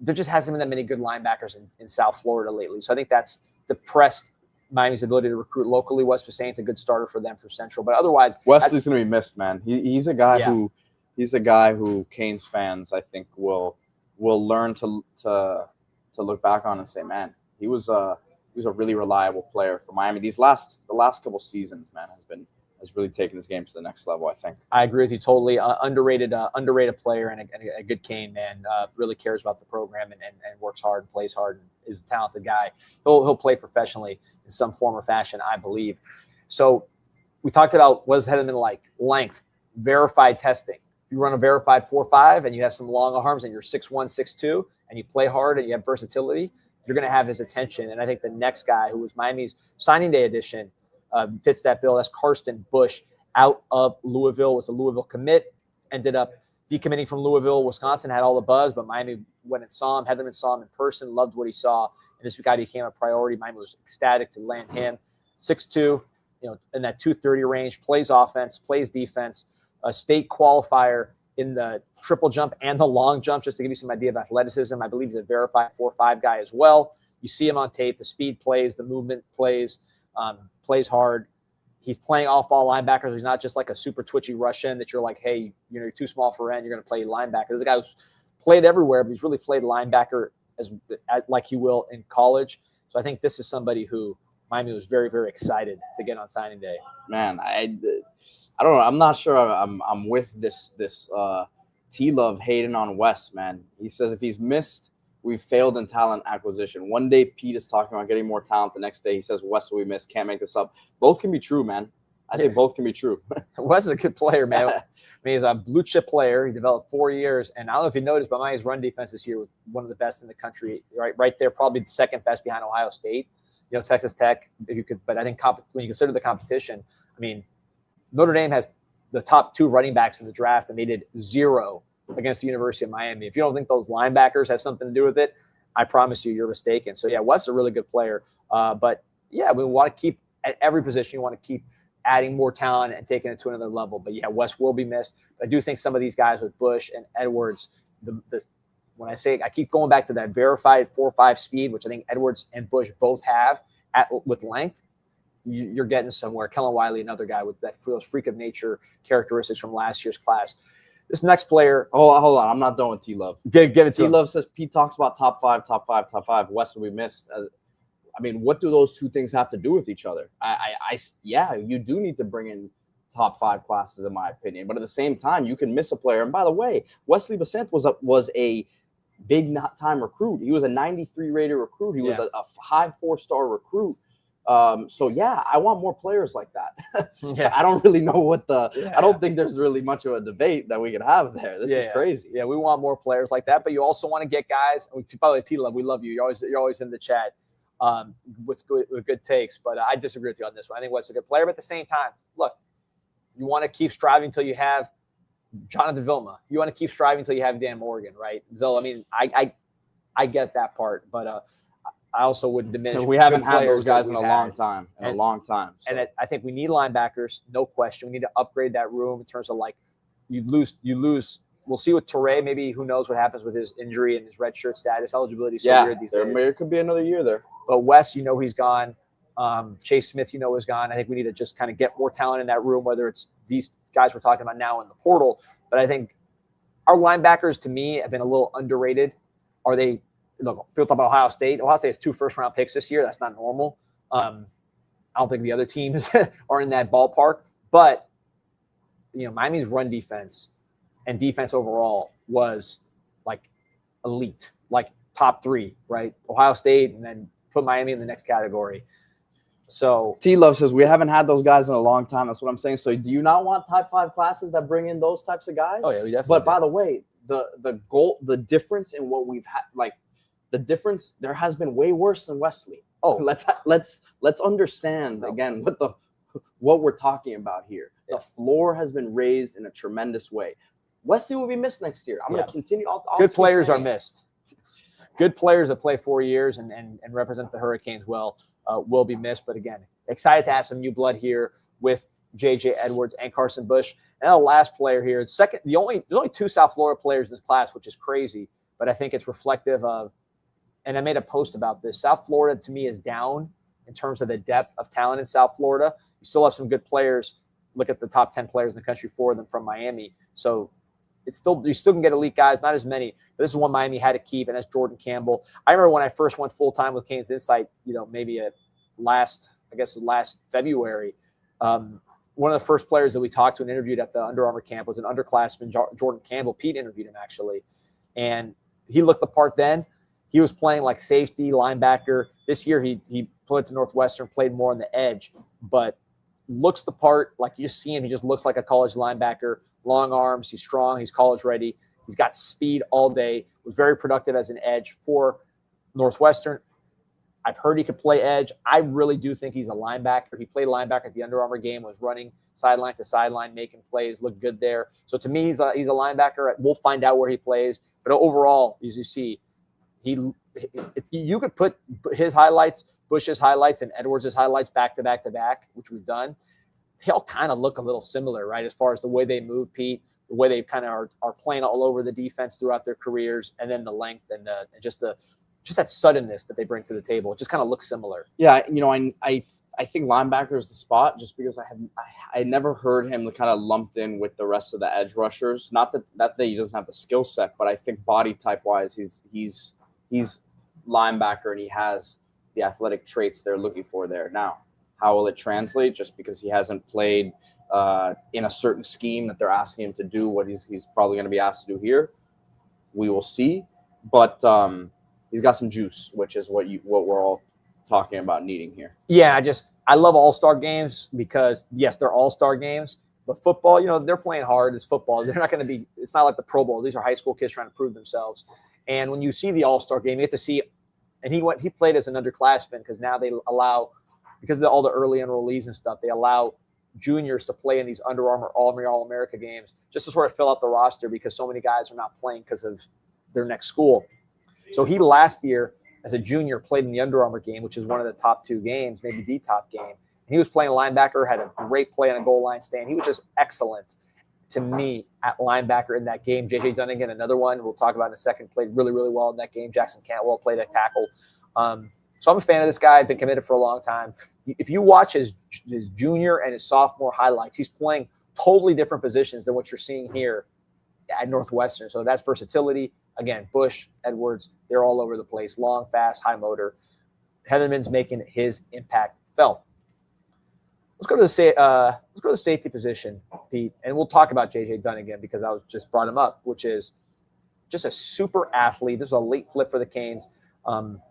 There just hasn't been that many good linebackers in South Florida lately. So I think that's depressed Miami's ability to recruit locally. Wes Pasain's a good starter for them for Central. But otherwise, Wesley's going to be missed, man. He's a guy who Canes fans, I think, will will learn to look back on and say, man, he was a really reliable player for Miami. The last couple seasons, man, has really taken his game to the next level, I think. I agree with you totally. Underrated player and a good Cane, man. Really cares about the program and works hard and plays hard and is a talented guy. He'll play professionally in some form or fashion, I believe. So we talked about what does Hedman like? Length, verified testing. If you run a verified 4.5 and you have some long arms and you're 6'1", 6'2", and you play hard and you have versatility, you're going to have his attention. And I think the next guy, who was Miami's signing day edition, fits that bill. That's Karsten Bush out of Louisville. Was a Louisville commit. Ended up decommitting from Louisville. Wisconsin had all the buzz, but Miami went and saw him. Hedman saw him in person. Loved what he saw, and this guy became a priority. Miami was ecstatic to land him. 6'2", in that 230 range. Plays offense, plays defense. A state qualifier in the triple jump and the long jump, just to give you some idea of athleticism. I believe he's a verified 4.5 guy as well. You see him on tape. The speed plays, the movement plays. Plays hard. He's playing off-ball linebacker. So he's not just like a super twitchy Russian that you're like, hey, you're too small for end. You're going to play linebacker. There's a guy who's played everywhere, but he's really played linebacker as like he will in college. So I think this is somebody who Miami was very, very excited to get on signing day. Man, I don't know. I'm not sure. I'm with this T-Love hating on Wes, man. He says if he's missed, we've failed in talent acquisition. One day Pete is talking about getting more talent. The next day he says Wes we missed. Can't make this up. Both can be true, man. I think both can be true. Wes is a good player, man. I mean, he's a blue chip player. He developed 4 years, and I don't know if you noticed, but Miami's run defense this year was one of the best in the country. Right there, probably the second best behind Ohio State. Texas Tech, if you could. But I think when you consider the competition, I mean, Notre Dame has the top 2 running backs in the draft, and they did 0 against the University of Miami. If you don't think those linebackers have something to do with it, I promise you're mistaken. So, yeah, Wes is a really good player. But, yeah, we want to keep at every position. You want to keep adding more talent and taking it to another level. But, yeah, Wes will be missed. I do think some of these guys with Bush and Edwards, when I say I keep going back to that verified 4.5 speed, which I think Edwards and Bush both have with length, you're getting somewhere. Kellen Wiley, another guy with those freak of nature characteristics from last year's class. This next player. Oh, hold on. I'm not done with T-Love. Give it to him. T-Love says Pete talks about top five. West will be missed. I mean, what do those two things have to do with each other? Yeah, you do need to bring in top 5 classes, in my opinion. But at the same time, you can miss a player. And by the way, Wesley Basant was a big time recruit. He was a 93 rated recruit. He was a high 4-star recruit. So yeah, I want more players like that. I don't really know what I don't think there's really much of a debate that we could have there. This is crazy. Yeah, we want more players like that, but you also want to get guys. By the way, T-Love, we love you. You're always in the chat with good takes, but I disagree with you on this one. I think Wes is a good player, but at the same time, look, you want to keep striving until you have Jonathan Vilma. You want to keep striving until you have Dan Morgan, right? So I mean, I get that part, but I also wouldn't diminish. We haven't had those guys in a long time. So. And I think we need linebackers, no question. We need to upgrade that room in terms of like you lose. We'll see with Toure. Maybe who knows what happens with his injury and his redshirt status, eligibility. So weird these days. There could be another year there. But Wes, he's gone. Chase Smith, is gone. I think we need to just kind of get more talent in that room, whether it's these guys we're talking about now in the portal. But I think our linebackers, to me, have been a little underrated. Are they? Look, people talk about Ohio State. Ohio State has 2 first-round picks this year. That's not normal. I don't think the other teams are in that ballpark. But, Miami's run defense and defense overall was, like, elite, like top 3, right? Ohio State, and then put Miami in the next category. So T-Love says we haven't had those guys in a long time. That's what I'm saying. So do you not want top 5 classes that bring in those types of guys? Oh, yeah, we definitely But by the way, the difference in what we've had, like, the difference there has been way worse than Wesley. Oh, let's understand again what we're talking about here. The floor has been raised in a tremendous way. Wesley will be missed next year. I'm going to continue. Good players are missed. Good players that play 4 years and represent the Hurricanes well will be missed. But again, excited to have some new blood here with J.J. Edwards and Karsten Bush. And the last player here, there's only 2 South Florida players in this class, which is crazy. But I think it's reflective of. And I made a post about this. South Florida, to me, is down in terms of the depth of talent in South Florida. You still have some good players. Look at the top 10 players in the country, 4 of them from Miami. So it's still, you still can get elite guys, not as many. But this is one Miami had to keep, and that's Jordan Campbell. I remember when I first went full time with CanesInSight, maybe last February. One of the first players that we talked to and interviewed at the Under Armour camp was an underclassman, Jordan Campbell. Pete interviewed him actually, and he looked the part then. He was playing like safety, linebacker. This year he played to Northwestern, played more on the edge, but looks the part. Like you just see him, he just looks like a college linebacker. Long arms, he's strong, he's college ready. He's got speed all day. Was very productive as an edge for Northwestern. I've heard he could play edge. I really do think he's a linebacker. He played linebacker at the Under Armour game, was running sideline to sideline, making plays, looked good there. So to me, he's a linebacker. We'll find out where he plays. But overall, as you see, you could put his highlights, Bush's highlights, and Edwards' highlights back to back to back, which we've done. They'll kind of look a little similar, right, as far as the way they move, Pete, the way they kind of are playing all over the defense throughout their careers, and then the length and just that suddenness that they bring to the table. It just kind of looks similar. Yeah, I think linebacker is the spot just because I never heard him kind of lumped in with the rest of the edge rushers. Not that he doesn't have the skill set, but I think body type wise, he's linebacker and he has the athletic traits they're looking for there. Now, how will it translate? Just because he hasn't played in a certain scheme that they're asking him to do what he's probably going to be asked to do here, we will see. But he's got some juice, which is what we're all talking about needing here. Yeah, I love all-star games because, yes, they're all-star games, but football, they're playing hard. It's football. They're not going to be – it's not like the Pro Bowl. These are high school kids trying to prove themselves. And when you see the all-star game, you get to see – and he played as an underclassman because now they allow – because of all the early enrollees and stuff, they allow juniors to play in these Under Armour All-America games just to sort of fill out the roster because so many guys are not playing because of their next school. So he last year, as a junior, played in the Under Armour game, which is one of the top 2 games, maybe the top game. And he was playing linebacker, had a great play on a goal line stand. He was just excellent to me at linebacker in that game. J.J. Dunnigan, another one we'll talk about in a second, played really, really well in that game. Jackson Cantwell played at tackle. So I'm a fan of this guy. I've been committed for a long time. If you watch his junior and his sophomore highlights, he's playing totally different positions than what you're seeing here at Northwestern. So that's versatility. Again, Bush, Edwards, they're all over the place. Long, fast, high motor. Heatherman's making his impact felt. Let's go to the safety position, Pete, and we'll talk about J.J. Dunnigan because I just brought him up, which is just a super athlete. This is a late flip for the Canes.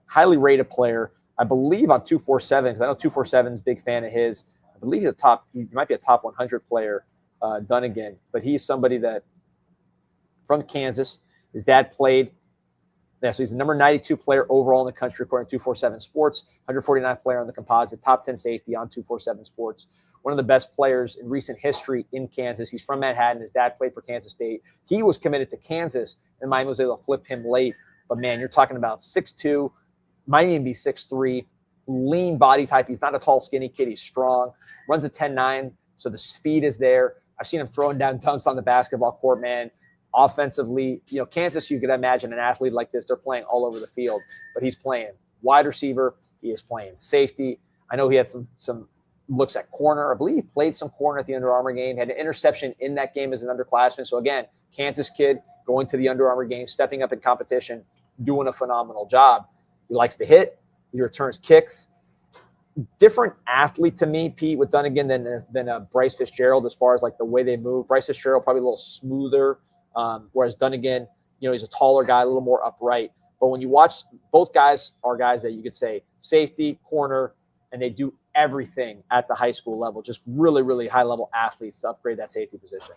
Highly rated player, I believe on 247, because I know 247 is a big fan of his. I believe he might be a top 100 player, Dunnigan, but he's somebody that from Kansas. His dad played. Yeah, so he's the number 92 player overall in the country according to 247 Sports, 149th player on the composite, top 10 safety on 247 Sports. One of the best players in recent history in Kansas. He's from Manhattan. His dad played for Kansas State. He was committed to Kansas, and Miami was able to flip him late. But, man, you're talking about 6'2", might even be 6'3", lean body type. He's not a tall, skinny kid. He's strong, runs a 10.9, so the speed is there. I've seen him throwing down dunks on the basketball court, man. Offensively, Kansas, you could imagine an athlete like this. They're playing all over the field, but he's playing wide receiver. He is playing safety. I know he had some looks at corner. I believe he played some corner at the Under Armour game. He had an interception in that game as an underclassman. So, again, Kansas kid going to the Under Armour game, stepping up in competition, doing a phenomenal job. He likes to hit. He returns kicks. Different athlete to me, Pete, with Dunnigan than Bryce Fitzgerald as far as like the way they move. Bryce Fitzgerald probably a little smoother, whereas Dunnigan, he's a taller guy, a little more upright. But when you watch, both guys are guys that you could say safety, corner, and they do everything at the high school level. Just really, really high-level athletes to upgrade that safety position.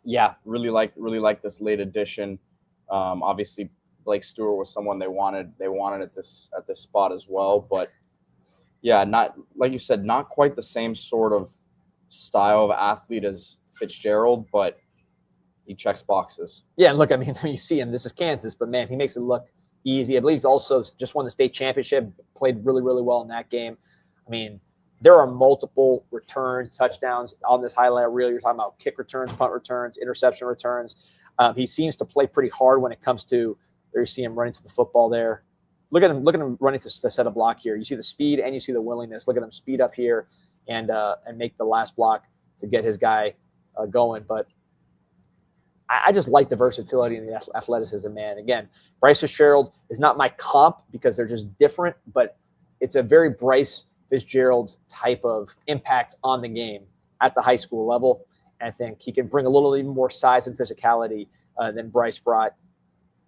Yeah, really like this late addition. Obviously, Blake Stewart was someone they wanted at this spot as well. But yeah, not like you said, not quite the same sort of style of athlete as Fitzgerald, but he checks boxes. Yeah, and look, I mean, you see him. This is Kansas, but man, he makes it look easy. I believe he's also just won the state championship, played really, really well in that game. I mean, there are multiple return touchdowns on this highlight reel. You're talking about kick returns, punt returns, interception returns. He seems to play pretty hard when it comes to. There you see him running to the football there. Look at him running to the set of block here. You see the speed and you see the willingness. Look at him speed up here and make the last block to get his guy going. But I just like the versatility and the athleticism, man. Again, Bryce Fitzgerald is not my comp because they're just different, but it's a very Bryce Fitzgerald type of impact on the game at the high school level. And I think he can bring a little even more size and physicality than Bryce brought.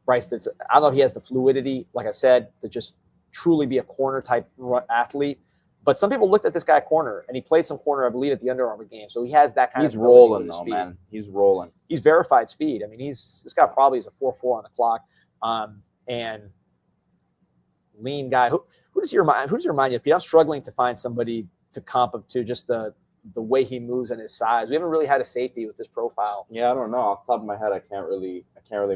Bryce, I don't know if he has the fluidity, like I said, to just truly be a corner type athlete. But some people looked at this guy at corner, and he played some corner, I believe, at the Under Armour game. So he has that kind of. He's rolling though, man. He's rolling. He's verified speed. I mean, this guy probably is a 4.4 on the clock, and lean guy. Who does he remind? Who does he remind you of, Pete? I'm struggling to find somebody to comp him to, just the way he moves and his size. We haven't really had a safety with this profile. Yeah, I don't know. Off the top of my head, I can't really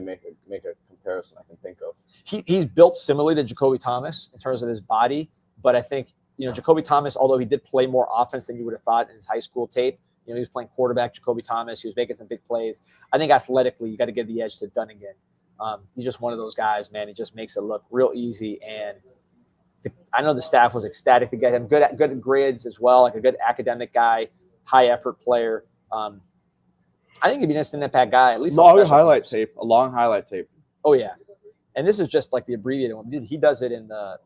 make a comparison I can think of. He's built similarly to Jacoby Thomas in terms of his body, but I think, Jacoby Thomas, although he did play more offense than you would have thought in his high school tape, he was playing quarterback. Jacoby Thomas, he was making some big plays. I think athletically, you got to give the edge to Dunnigan. He's just one of those guys, man. He just makes it look real easy, and I know the staff was ecstatic to get him. Good at grids as well, like a good academic guy, high effort player. I think he'd be an instant impact guy, at least a long highlight tape. Oh yeah, and this is just like the abbreviated one. He does it in I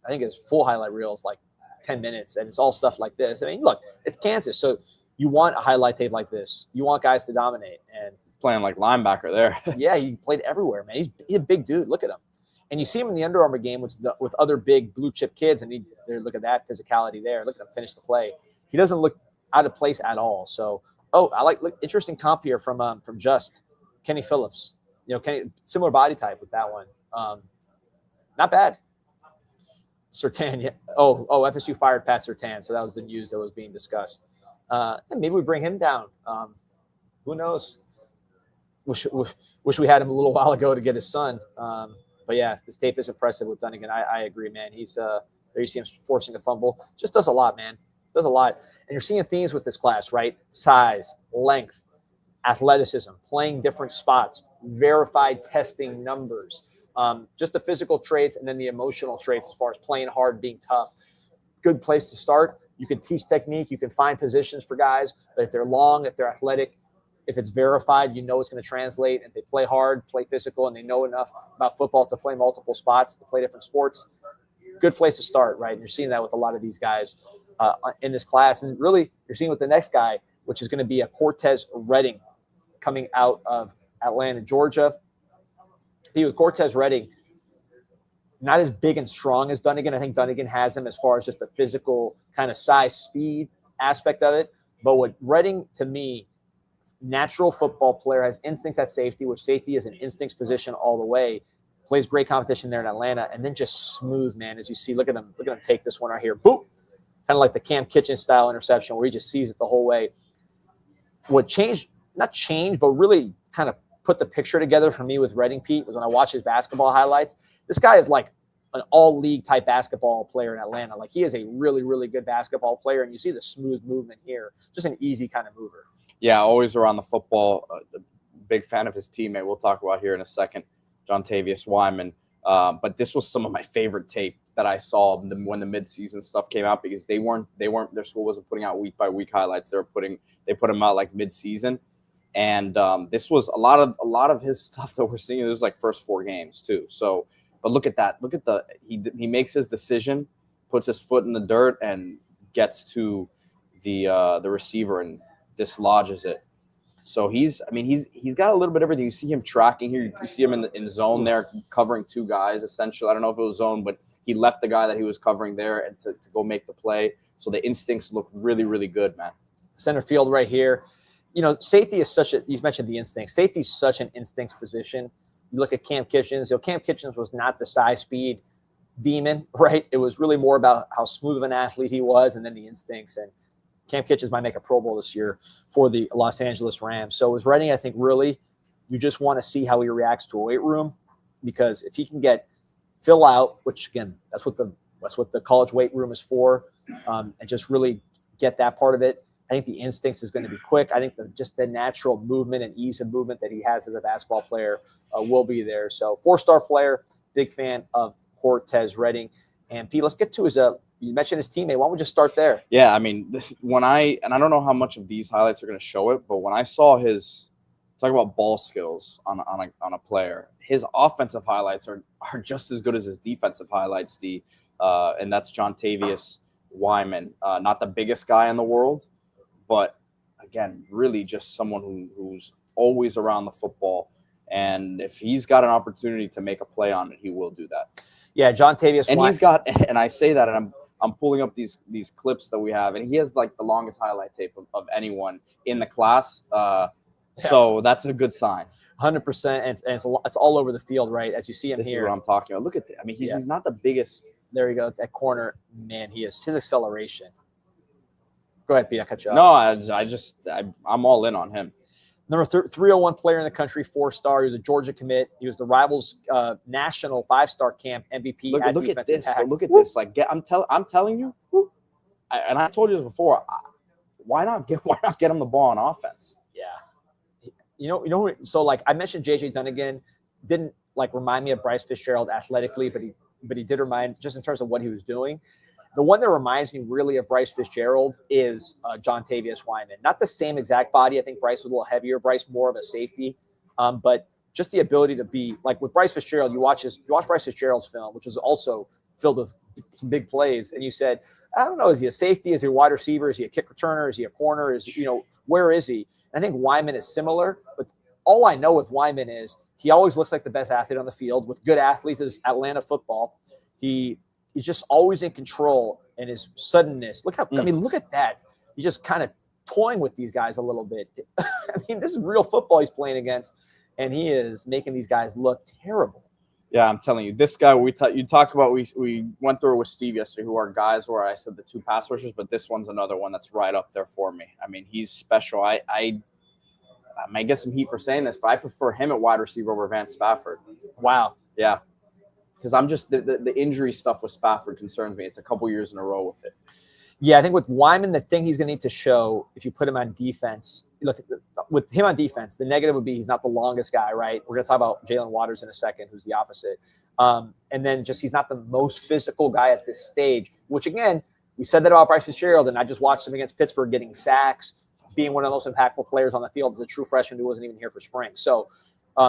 think his full highlight reel is like 10 minutes, and it's all stuff like this. I mean, look, it's Kansas, so you want a highlight tape like this. You want guys to dominate, and playing like linebacker there. Yeah, he played everywhere, man. He's a big dude. Look at him. And you see him in the Under Armour game with other big blue chip kids, and look at that physicality there. Look at him finish the play. He doesn't look out of place at all. So, interesting comp here from Just Kenny Phillips. Similar body type with that one. Not bad. Surtain, yeah. FSU fired Pat Surtain, so that was the news that was being discussed. And maybe we bring him down. Who knows? Wish we had him a little while ago to get his son. But yeah, this tape is impressive with Dunnigan. I agree, man. He's there you see him forcing a fumble. Just does a lot, man. Does a lot. And you're seeing themes with this class, right? Size, length, athleticism, playing different spots, verified testing numbers, just the physical traits, and then the emotional traits as far as playing hard, being tough. Good place to start. You can teach technique. You can find positions for guys. But if they're long, if they're athletic, if it's verified, it's going to translate. If they play hard, play physical, and they know enough about football to play multiple spots, to play different sports, good place to start, right? And you're seeing that with a lot of these guys in this class. And really, you're seeing with the next guy, which is going to be a Cortez Reading coming out of Atlanta, Georgia. With Cortez Reading, not as big and strong as Dunnigan. I think Dunnigan has him as far as just the physical kind of size, speed aspect of it. But what Reading, to me, natural football player, has instincts at safety, which safety is an instincts position all the way. Plays great competition there in Atlanta, and then just smooth, man. As you see, look at him take this one right here. Boop. Kind of like the Cam Kitchen style interception where he just sees it the whole way. What changed, not changed, but really kind of put the picture together for me with Reading, Pete, was when I watched his basketball highlights. This guy is like an all-league type basketball player in Atlanta. Like, he is a really, really good basketball player, and you see the smooth movement here. Just an easy kind of mover. Yeah, always around the football. Big fan of his teammate. We'll talk about here in a second, John Tavius Wyman. But this was some of my favorite tape that I saw when the midseason stuff came out, because their school wasn't putting out week by week highlights. They put them out like midseason, and this was a lot of his stuff that we're seeing. It was like first 4 games too. So, but look at that. Look at he makes his decision, puts his foot in the dirt, and gets to the receiver and dislodges it. So he's got a little bit of everything. You see him tracking here. You see him in zone there, covering 2 guys essentially. I don't know if it was zone, but he left the guy that he was covering there and to go make the play. So the instincts look really, really good, man. Center field right here. Safety is you mentioned the instincts. Safety is such an instincts position. You look at Cam Kitchens. Cam Kitchens was not the size speed demon, right? It was really more about how smooth of an athlete he was, and then the instincts. And Cam Kitchens might make a Pro Bowl this year for the Los Angeles Rams. So with Reading, I think really you just want to see how he reacts to a weight room, because if he can get fill out, which again, that's what the college weight room is for, and just really get that part of it. I think the instincts is going to be quick. I think just the natural movement and ease of movement that he has as a basketball player will be there. So 4-star player, big fan of Cortez Reading. And Pete, let's get to his you mentioned his teammate. Why don't we just start there? Yeah, I mean, I don't know how much of these highlights are going to show it, but when I saw his talk about ball skills on a player. His offensive highlights are just as good as his defensive highlights, and that's Tavius Wyman. Not the biggest guy in the world, but again, really just someone who's always around the football. And if he's got an opportunity to make a play on it, he will do that. Yeah, Tavius and Wyman. He's got, and I say that, and I'm pulling up these clips that we have, and he has like the longest highlight tape of anyone in the class. So that's a good sign. 100%, and it's all over the field, right? As you see him this here. This is what I'm talking about. Look at that. I mean, he's not the biggest. There you go. At corner, man, his acceleration. Go ahead, Pete. I cut you off. No, I'm all in on him. Number 301 player in the country, 4-star. He was a Georgia commit. He was the Rivals national 5-star camp MVP. Look at this. Look at this. Like, I'm telling you, and I told you this before. Why not get him the ball on offense? Yeah. You know. So like I mentioned, JJ Dunnigan didn't like remind me of Bryce Fitzgerald athletically, but he did remind just in terms of what he was doing. The one that reminds me really of Bryce Fitzgerald is Tavius Wyman. Not the same exact body. I think Bryce was a little heavier. Bryce more of a safety, but just the ability to be like with Bryce Fitzgerald. You watch Bryce Fitzgerald's film, which was also filled with some big plays, and you said, I don't know, is he a safety? Is he a wide receiver? Is he a kick returner? Is he a corner? Where is he? And I think Wyman is similar, but all I know with Wyman is he always looks like the best athlete on the field. With good athletes is Atlanta football. He's just always in control, and his suddenness. Look at that. He's just kind of toying with these guys a little bit. I mean, this is real football he's playing against, and he is making these guys look terrible. Yeah, I'm telling you, this guy you talk about. We went through it with Steve yesterday, who are guys where I said the 2 pass rushers, but this one's another one that's right up there for me. I mean, he's special. I might get some heat for saying this, but I prefer him at wide receiver over Vance Spafford. Wow. Yeah. Because I'm just the injury stuff with Spafford concerns me. It's a couple years in a row with it. Yeah, I think with Wyman, the thing he's going to need to show if you put him on defense, look with him on defense, the negative would be he's not the longest guy, right? We're going to talk about Jalen Waters in a second, who's the opposite. And then just he's not the most physical guy at this stage, which again, we said that about Bryce Fitzgerald, and I just watched him against Pittsburgh getting sacks, being one of the most impactful players on the field as a true freshman who wasn't even here for spring. So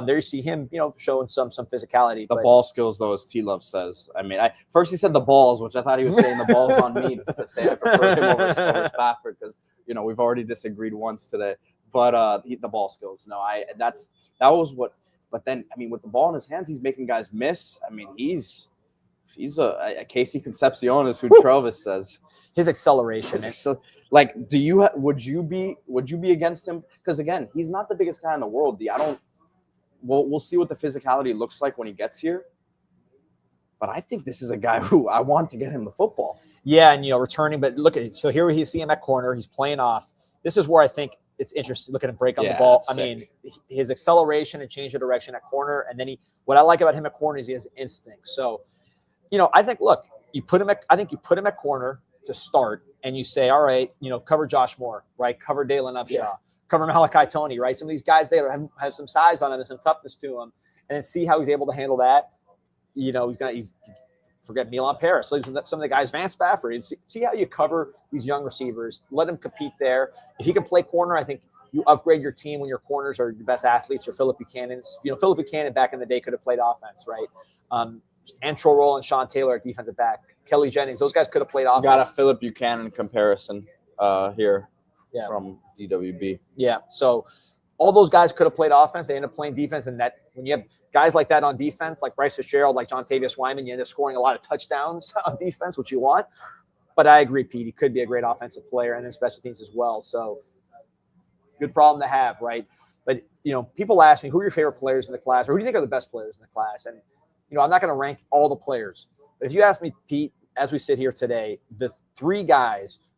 there you see him, showing some physicality. The ball skills, though, as T-Love says. I mean, first he said the balls, which I thought he was saying the balls on me to say I prefer him over Spafford because, we've already disagreed once today. But the ball skills, no, that was what. But then, I mean, with the ball in his hands, he's making guys miss. I mean, he's a Casey Concepcion, as who Travis says. His acceleration. Like, would you be against him? Because again, he's not the biggest guy in the world. We'll see what the physicality looks like when he gets here. But I think this is a guy who I want to get him the football. Yeah, and returning. But look at it. So here we see him at corner. He's playing off. This is where I think it's interesting. Look at him break on the ball. I mean, his acceleration and change of direction at corner. And then what I like about him at corner is he has instinct. So, I think you put him at corner to start, and you say, all right, cover Josh Moore, right? Cover Dalen Upshaw. Yeah. Cover Malachi Tony, right? Some of these guys, they have some size on them and some toughness to them, and then see how he's able to handle that. He's forget Milan Paris, some of the guys, Vance Spafford. See how you cover these young receivers, let them compete there. If he can play corner, I think you upgrade your team when your corners are your best athletes. Your Phillip Buchanan's, Phillip Buchanan back in the day could have played offense, right? Antro Roll and Sean Taylor at defensive back. Kelly Jennings, those guys could have played offense. Got a Phillip Buchanan comparison here. Yeah. From DWB. Yeah. So all those guys could have played offense. They end up playing defense. And that when you have guys like that on defense, like Bryce Fitzgerald, like Tavius Wyman, you end up scoring a lot of touchdowns on defense, which you want. But I agree, Pete. He could be a great offensive player and then special teams as well. So good problem to have, right? But, people ask me, who are your favorite players in the class? Or who do you think are the best players in the class? And, I'm not going to rank all the players. But if you ask me, Pete, as we sit here today, the 3 guys –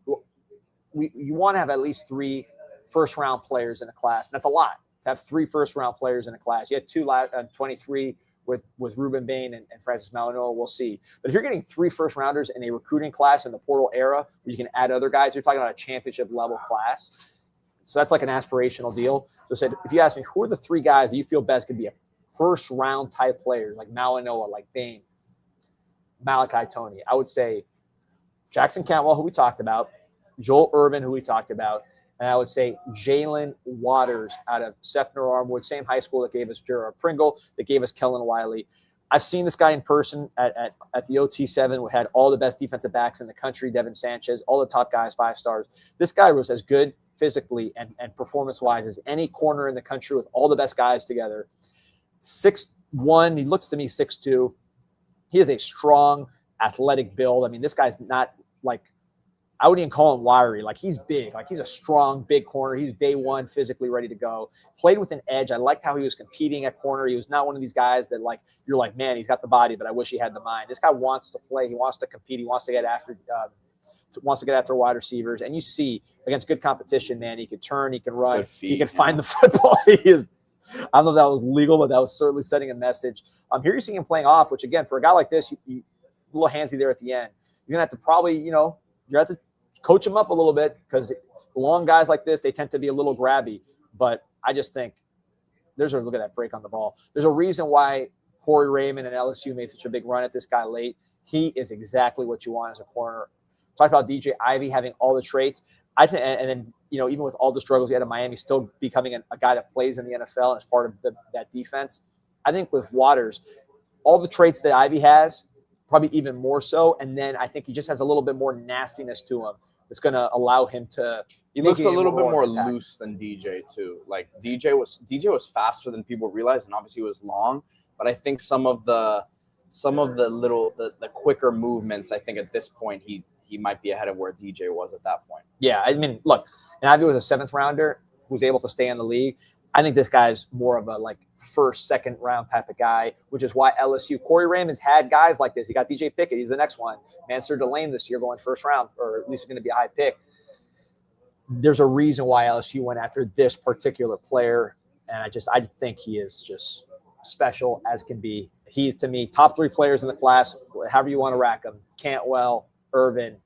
you want to have at least 3 first-round players in a class. That's a lot to have 3 first-round players in a class. You had 2 23 with Ruben Bain and Francis Malinois. We'll see. But if you're getting 3 first-rounders in a recruiting class in the portal era where you can add other guys, you're talking about a championship-level class. So that's like an aspirational deal. So if you ask me, who are the 3 guys that you feel best could be a first-round type players like Malinois, like Bain, Malachi Tony? I would say Jackson Cantwell, who we talked about, Joel Urban, who we talked about, And I would say Jalen Waters out of Sefner Armwood, same high school that gave us Gerard Pringle, that gave us Kellen Wiley. I've seen this guy in person at the OT7. We had all the best defensive backs in the country, Devin Sanchez, all the top guys, 5 stars. This guy was as good physically and performance-wise as any corner in the country with all the best guys together. 6'1", he looks to me 6'2". He has a strong, athletic build. I mean, this guy's not like, I wouldn't even call him wiry. Like, he's big. Like, he's a strong, big corner. He's day one, physically ready to go. Played with an edge. I liked how he was competing at corner. He was not one of these guys that, like, you're like, man, he's got the body, but I wish he had the mind. This guy wants to play. He wants to compete. He wants to get after wide receivers. And you see, against good competition, man, he can turn, he can run, he can find the football. He is, I don't know if that was legal, but that was certainly setting a message. Here you're seeing him playing off, which, again, for a guy like this, you a little handsy there at the end. You're going to have to probably, you have to coach him up a little bit, because long guys like this, they tend to be a little grabby. But I just think look at that break on the ball. There's a reason why Corey Raymond and LSU made such a big run at this guy late. He is exactly what you want as a corner. Talked about DJ Ivey having all the traits. I think, and then, even with all the struggles he had in Miami, still becoming a guy that plays in the NFL and is part of that defense. I think with Waters, all the traits that Ivey has, probably even more so. And then I think he just has a little bit more nastiness to him. It's going to allow him to. He looks a little bit more loose than DJ too. Like DJ was faster than people realized, and obviously he was long. But I think some of the quicker movements, I think at this point he might be ahead of where DJ was at that point. Yeah, I mean, look, and Ivy was a 7th rounder who's able to stay in the league. I think this guy's more of a first, second round type of guy, which is why LSU. Corey Raymond's had guys like this. He got DJ Pickett. He's the next one. Mansur Delane this year going 1st round, or at least it's going to be a high pick. There's a reason why LSU went after this particular player, and I just think he is just special as can be. He, to me, top 3 players in the class, however you want to rack them: Cantwell, Irvin,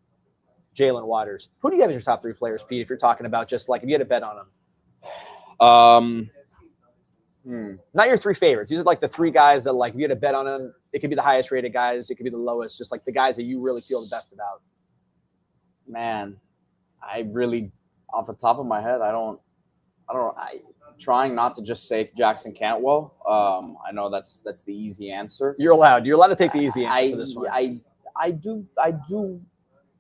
Jalen Waters. Who do you have as your top 3 players, Pete, if you're talking about just if you had a bet on them? Not your 3 favorites. These are the 3 guys that if you had a bet on them, it could be the highest rated guys, it could be the lowest, just the guys that you really feel the best about. Man, I really, off the top of my head, I'm trying not to just say Jackson Cantwell. I know that's the easy answer. You're allowed to take the easy answer for this one. I do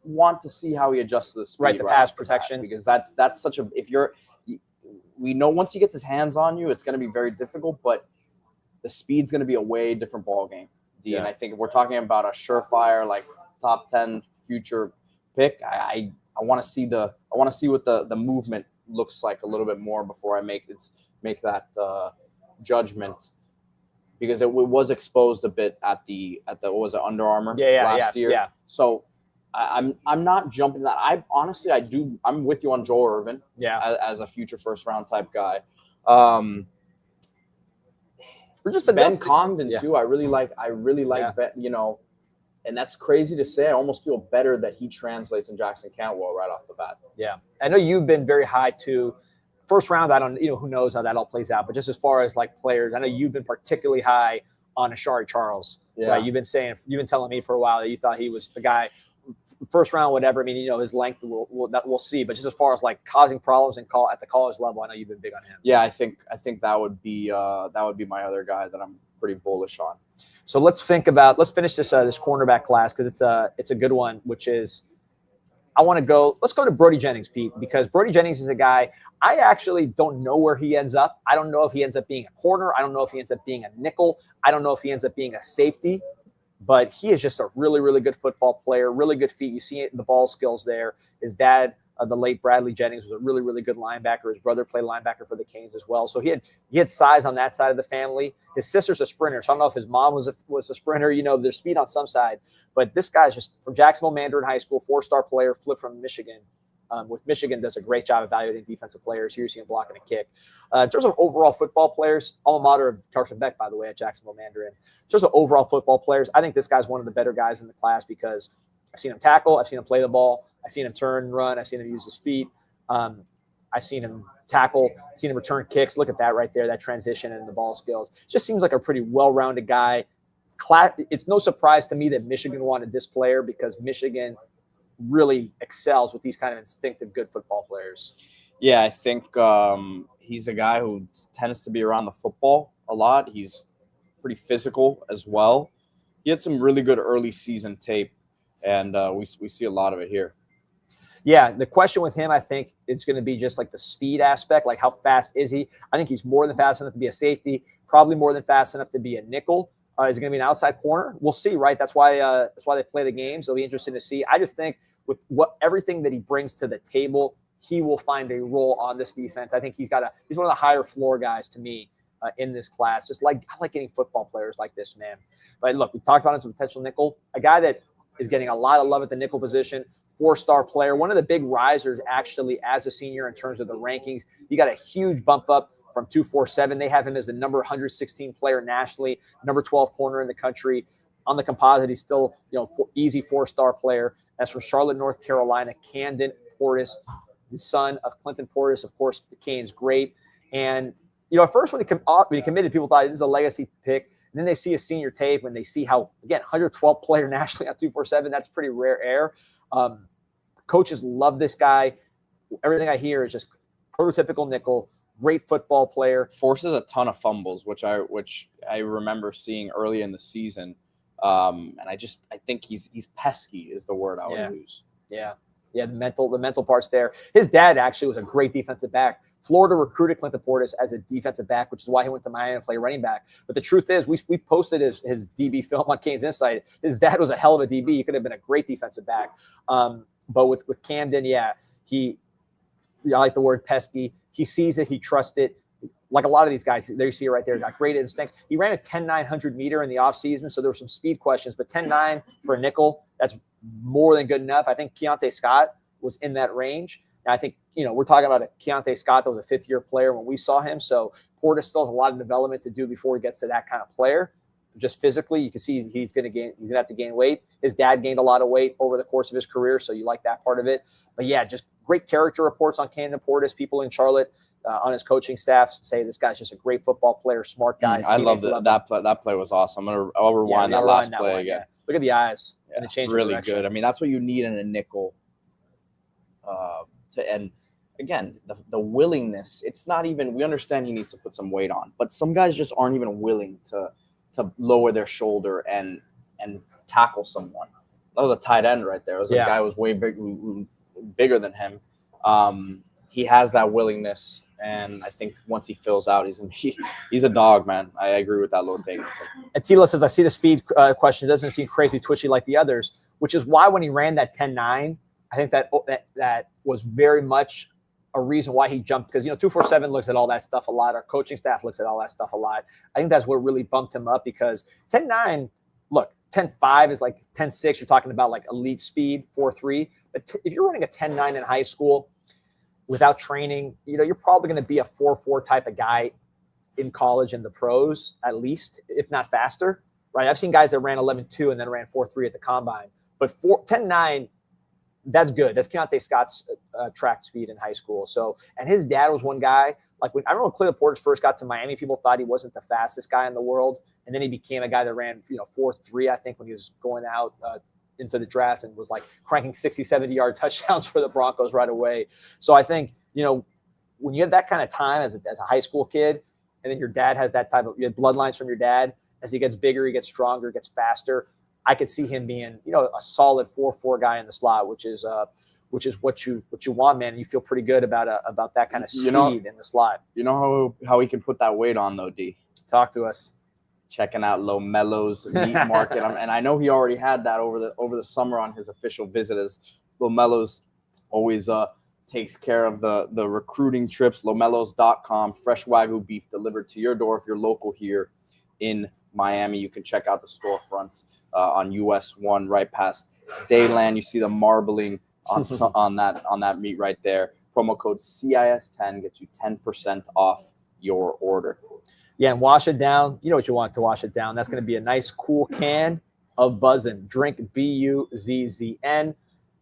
want to see how he adjusts to the speed, the pass protection, because that's such a, we know once he gets his hands on you, it's going to be very difficult, but the speed's going to be a way different ball game. Yeah. And I think if we're talking about a surefire, top 10 future pick, I want to see what the movement looks like a little bit more before I make that judgment, because it was exposed a bit at the what was it, Under Armour last year. Yeah. So I'm not jumping that. I'm with you on Joel Irvin. Yeah. As a future 1st round type guy. We're just Ben Congdon too. I really like Ben, and that's crazy to say. I almost feel better that he translates in Jackson Cantwell right off the bat. Yeah. I know you've been very high to 1st round. I don't, who knows how that all plays out, but just as far as players, I know you've been particularly high on Ashari Charles. Yeah. Right? You've been telling me for a while that you thought he was the guy. 1st round, whatever. I mean, his length, we'll see. But just as far as causing problems at the college level, I know you've been big on him. Yeah, I think that would be my other guy that I'm pretty bullish on. So let's finish this cornerback class, because it's a good one. Which is, let's go to Brody Jennings, Pete, because Brody Jennings is a guy I actually don't know where he ends up. I don't know if he ends up being a corner. I don't know if he ends up being a nickel. I don't know if he ends up being a safety. But he is just a really, really good football player, really good feet. You see it in the ball skills there. His dad, the late Bradley Jennings, was a really, really good linebacker. His brother played linebacker for the Canes as well. So he had size on that side of the family. His sister's a sprinter, so I don't know if his mom was a sprinter. There's speed on some side. But this guy's just from Jacksonville Mandarin High School, 4-star player, flipped from Michigan. With Michigan, does a great job evaluating defensive players. Here you see him blocking a kick. In terms of overall football players, alma mater of Carson Beck, by the way, at Jacksonville Mandarin. In terms of overall football players, I think this guy's one of the better guys in the class, because I've seen him tackle, I've seen him play the ball, I've seen him turn and run, I've seen him use his feet, I've seen him tackle, I've seen him return kicks. Look at that right there, that transition and the ball skills. Just seems like a pretty well-rounded guy. It's no surprise to me that Michigan wanted this player, because Michigan really excels with these kind of instinctive good football players. Yeah, I think he's a guy who tends to be around the football a lot. He's pretty physical as well. He had some really good early season tape, and we see a lot of it here. Yeah, the question with him, I think, is going to be just like the speed aspect, like how fast is he? I think he's more than fast enough to be a safety, probably more than fast enough to be a nickel. Is it going to be an outside corner? We'll see, right? That's why they play the games. It'll be interesting to see. I just think with everything that he brings to the table, he will find a role on this defense. I think he's one of the higher floor guys to me in this class. Just I like getting football players like this, man. But look, we talked about him as a potential nickel, a guy that is getting a lot of love at the nickel position. 4-star player, one of the big risers actually as a senior in terms of the rankings. He got a huge bump up from 247. They have him as the number 116 player nationally, number 12 corner in the country. On the composite, he's still easy 4-star player. That's from Charlotte, North Carolina, Camden Portoris, the son of Clinton Portoris, of course, the Canes great. And at first when he committed, people thought this is a legacy pick. And then they see a senior tape when they see how, again, 112 player nationally on 247. That's pretty rare air. Coaches love this guy. Everything I hear is just prototypical nickel, great football player. Forces a ton of fumbles, which I remember seeing early in the season. And I think he's pesky is the word I would use. Yeah. The mental part's there. His dad actually was a great defensive back. Florida recruited Clinton Portoris as a defensive back, which is why he went to Miami to play running back. But the truth is, we posted his DB film on CanesInSight. His dad was a hell of a DB. He could have been a great defensive back. But with Camden, I like the word pesky. He sees it. He trusts it. Like a lot of these guys, there you see it right there, got great instincts. He ran a 10.900 meter in the offseason, so there were some speed questions. But 10.9 for a nickel, that's more than good enough. I think Keontae Scott was in that range. And I think, we're talking about a Keontae Scott that was a fifth-year player when we saw him. So Portis still has a lot of development to do before he gets to that kind of player. Just physically, you can see he's going to have to gain weight. His dad gained a lot of weight over the course of his career, so you like that part of it. But yeah, just great character reports on Camden Portoris. People in Charlotte on his coaching staff say this guy's just a great football player, smart guy. I love that play. That play was awesome. I'll rewind that last play again. Yeah. Look at the eyes and the change. Really good. I mean, that's what you need in a nickel. And again, the willingness. It's not even. We understand he needs to put some weight on, but some guys just aren't even willing to lower their shoulder and tackle someone. That was a tight end right there. It was a guy who was way bigger than him. He has that willingness, and I think once he fills out, he's a dog, man. I agree with that little thing. Attila says, I see the speed question. It doesn't seem crazy twitchy like the others, which is why when he ran that 10.9, I think that was very much a reason why he jumped, because 247 looks at all that stuff a lot. Our coaching staff looks at all that stuff a lot. I think that's what really bumped him up, because 10.9, look, 10.5 is like 10.6. You're talking about like elite speed, 4.3. But if you're running a 10.9 in high school without training, you're probably going to be a 4.4 type of guy in college and the pros, at least, if not faster, right? I've seen guys that ran 11.2 and then ran 4.3 at the combine. But 10.9, that's good. That's Keontae Scott's track speed in high school. So, and his dad was one guy, like I remember when Clinton Portoris first got to Miami, people thought he wasn't the fastest guy in the world. And then he became a guy that ran, 4.3, I think, when he was going out into the draft, and was like cranking 60, 70-yard touchdowns for the Broncos right away. So I think, when you have that kind of time as a high school kid, and then your dad has that type of, you have bloodlines from your dad, as he gets bigger, he gets stronger, gets faster. I could see him being, a solid 4.4 guy in the slot, which is what you want, man. You feel pretty good about that kind of speed in the slot. You know how he can put that weight on though, D? Talk to us. Checking out Lomelo's meat market, and I know he already had that over the summer on his official visit, as Lomelo's always takes care of the recruiting trips. Lomelos.com, fresh Wagyu beef delivered to your door if you're local here in Miami. You can check out the storefront on US 1 right past Dayland. You see the marbling on that meat right there. Promo code CIS10 gets you 10% off your order. Yeah, and wash it down. You know what you want to wash it down. That's going to be a nice, cool can of BUZZN. Drink BUZZN.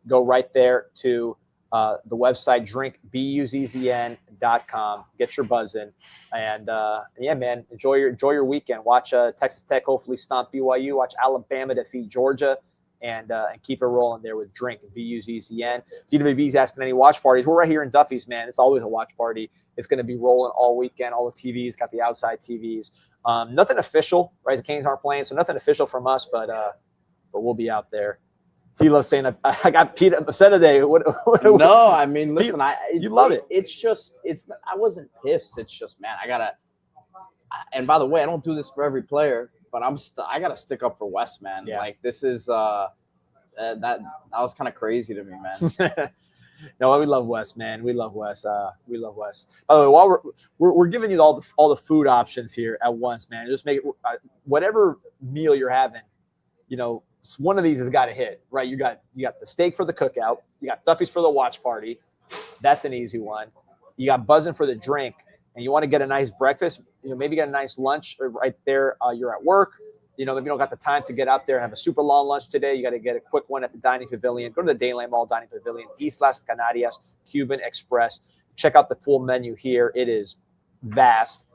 Go right there to the website, drinkbuzzn.com. Get your BUZZN. And, yeah, man, enjoy your weekend. Watch Texas Tech hopefully stomp BYU. Watch Alabama defeat Georgia. and keep it rolling there with Drink, BUZZN. DWB's asking any watch parties. We're right here in Duffy's, man. It's always a watch party. It's going to be rolling all weekend. All the TVs, got the outside TVs. Nothing official, right? The Canes aren't playing, so nothing official from us, but we'll be out there. T-Love saying, I got Pete upset today. No, I mean, listen, you love it. I wasn't pissed. It's just, man, and by the way, I don't do this for every player, but I got to stick up for Wes, man. Yeah. Like, this is, that was kind of crazy to me, man. No, we love Wes, man. We love Wes. We love Wes. By the way, while we're giving you all the food options here at once, man. Just make it whatever meal you're having, one of these has got to hit, right? You got the steak for the cookout. You got Duffy's for the watch party. That's an easy one. You got BUZZN for the drink, and you want to get a nice breakfast. Maybe get a nice lunch right there. You're at work. Maybe you don't got the time to get out there and have a super long lunch today. You got to get a quick one at the Dining Pavilion. Go to the Dayland Mall Dining Pavilion, Islas Canarias, Cuban Express. Check out the full menu here. It is vast.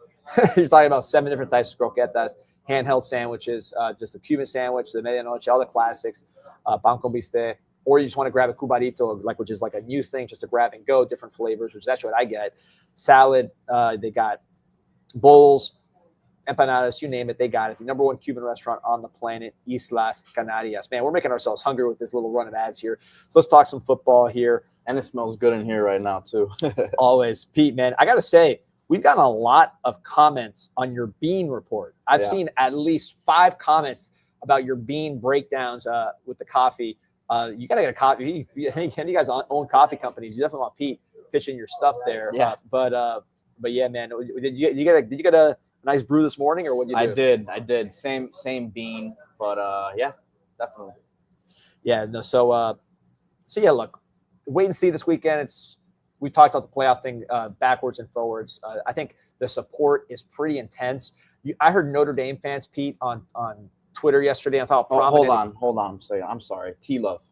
You're talking about 7 different types of croquetas. Handheld sandwiches, just a Cuban sandwich, the medianoche, all the classics, pan con bistec, or you just want to grab a cubarito, which is like a new thing, just to grab and go, different flavors, which is actually what I get. Salad, they got bowls, empanadas, you name it, they got it. The #1 Cuban restaurant on the planet, Islas Canarias. Man, we're making ourselves hungry with this little run of ads here. So let's talk some football here. And it smells good in here right now, too. Always. Pete, man, I got to say, we've gotten a lot of comments on your bean report. I've seen at least 5 comments about your bean breakdowns with the coffee. You got to get a coffee. You guys own coffee companies. You definitely want Pete pitching your stuff there. Yeah. But yeah, man, did you get a nice brew this morning, or what did you do? I did. Same bean, but yeah, definitely. Yeah. No. So yeah, look, wait and see this weekend. We talked about the playoff thing backwards and forwards. I think the support is pretty intense. I heard Notre Dame fans, Pete, on Twitter yesterday. I thought prominent. Hold on. I'm sorry. T-Love.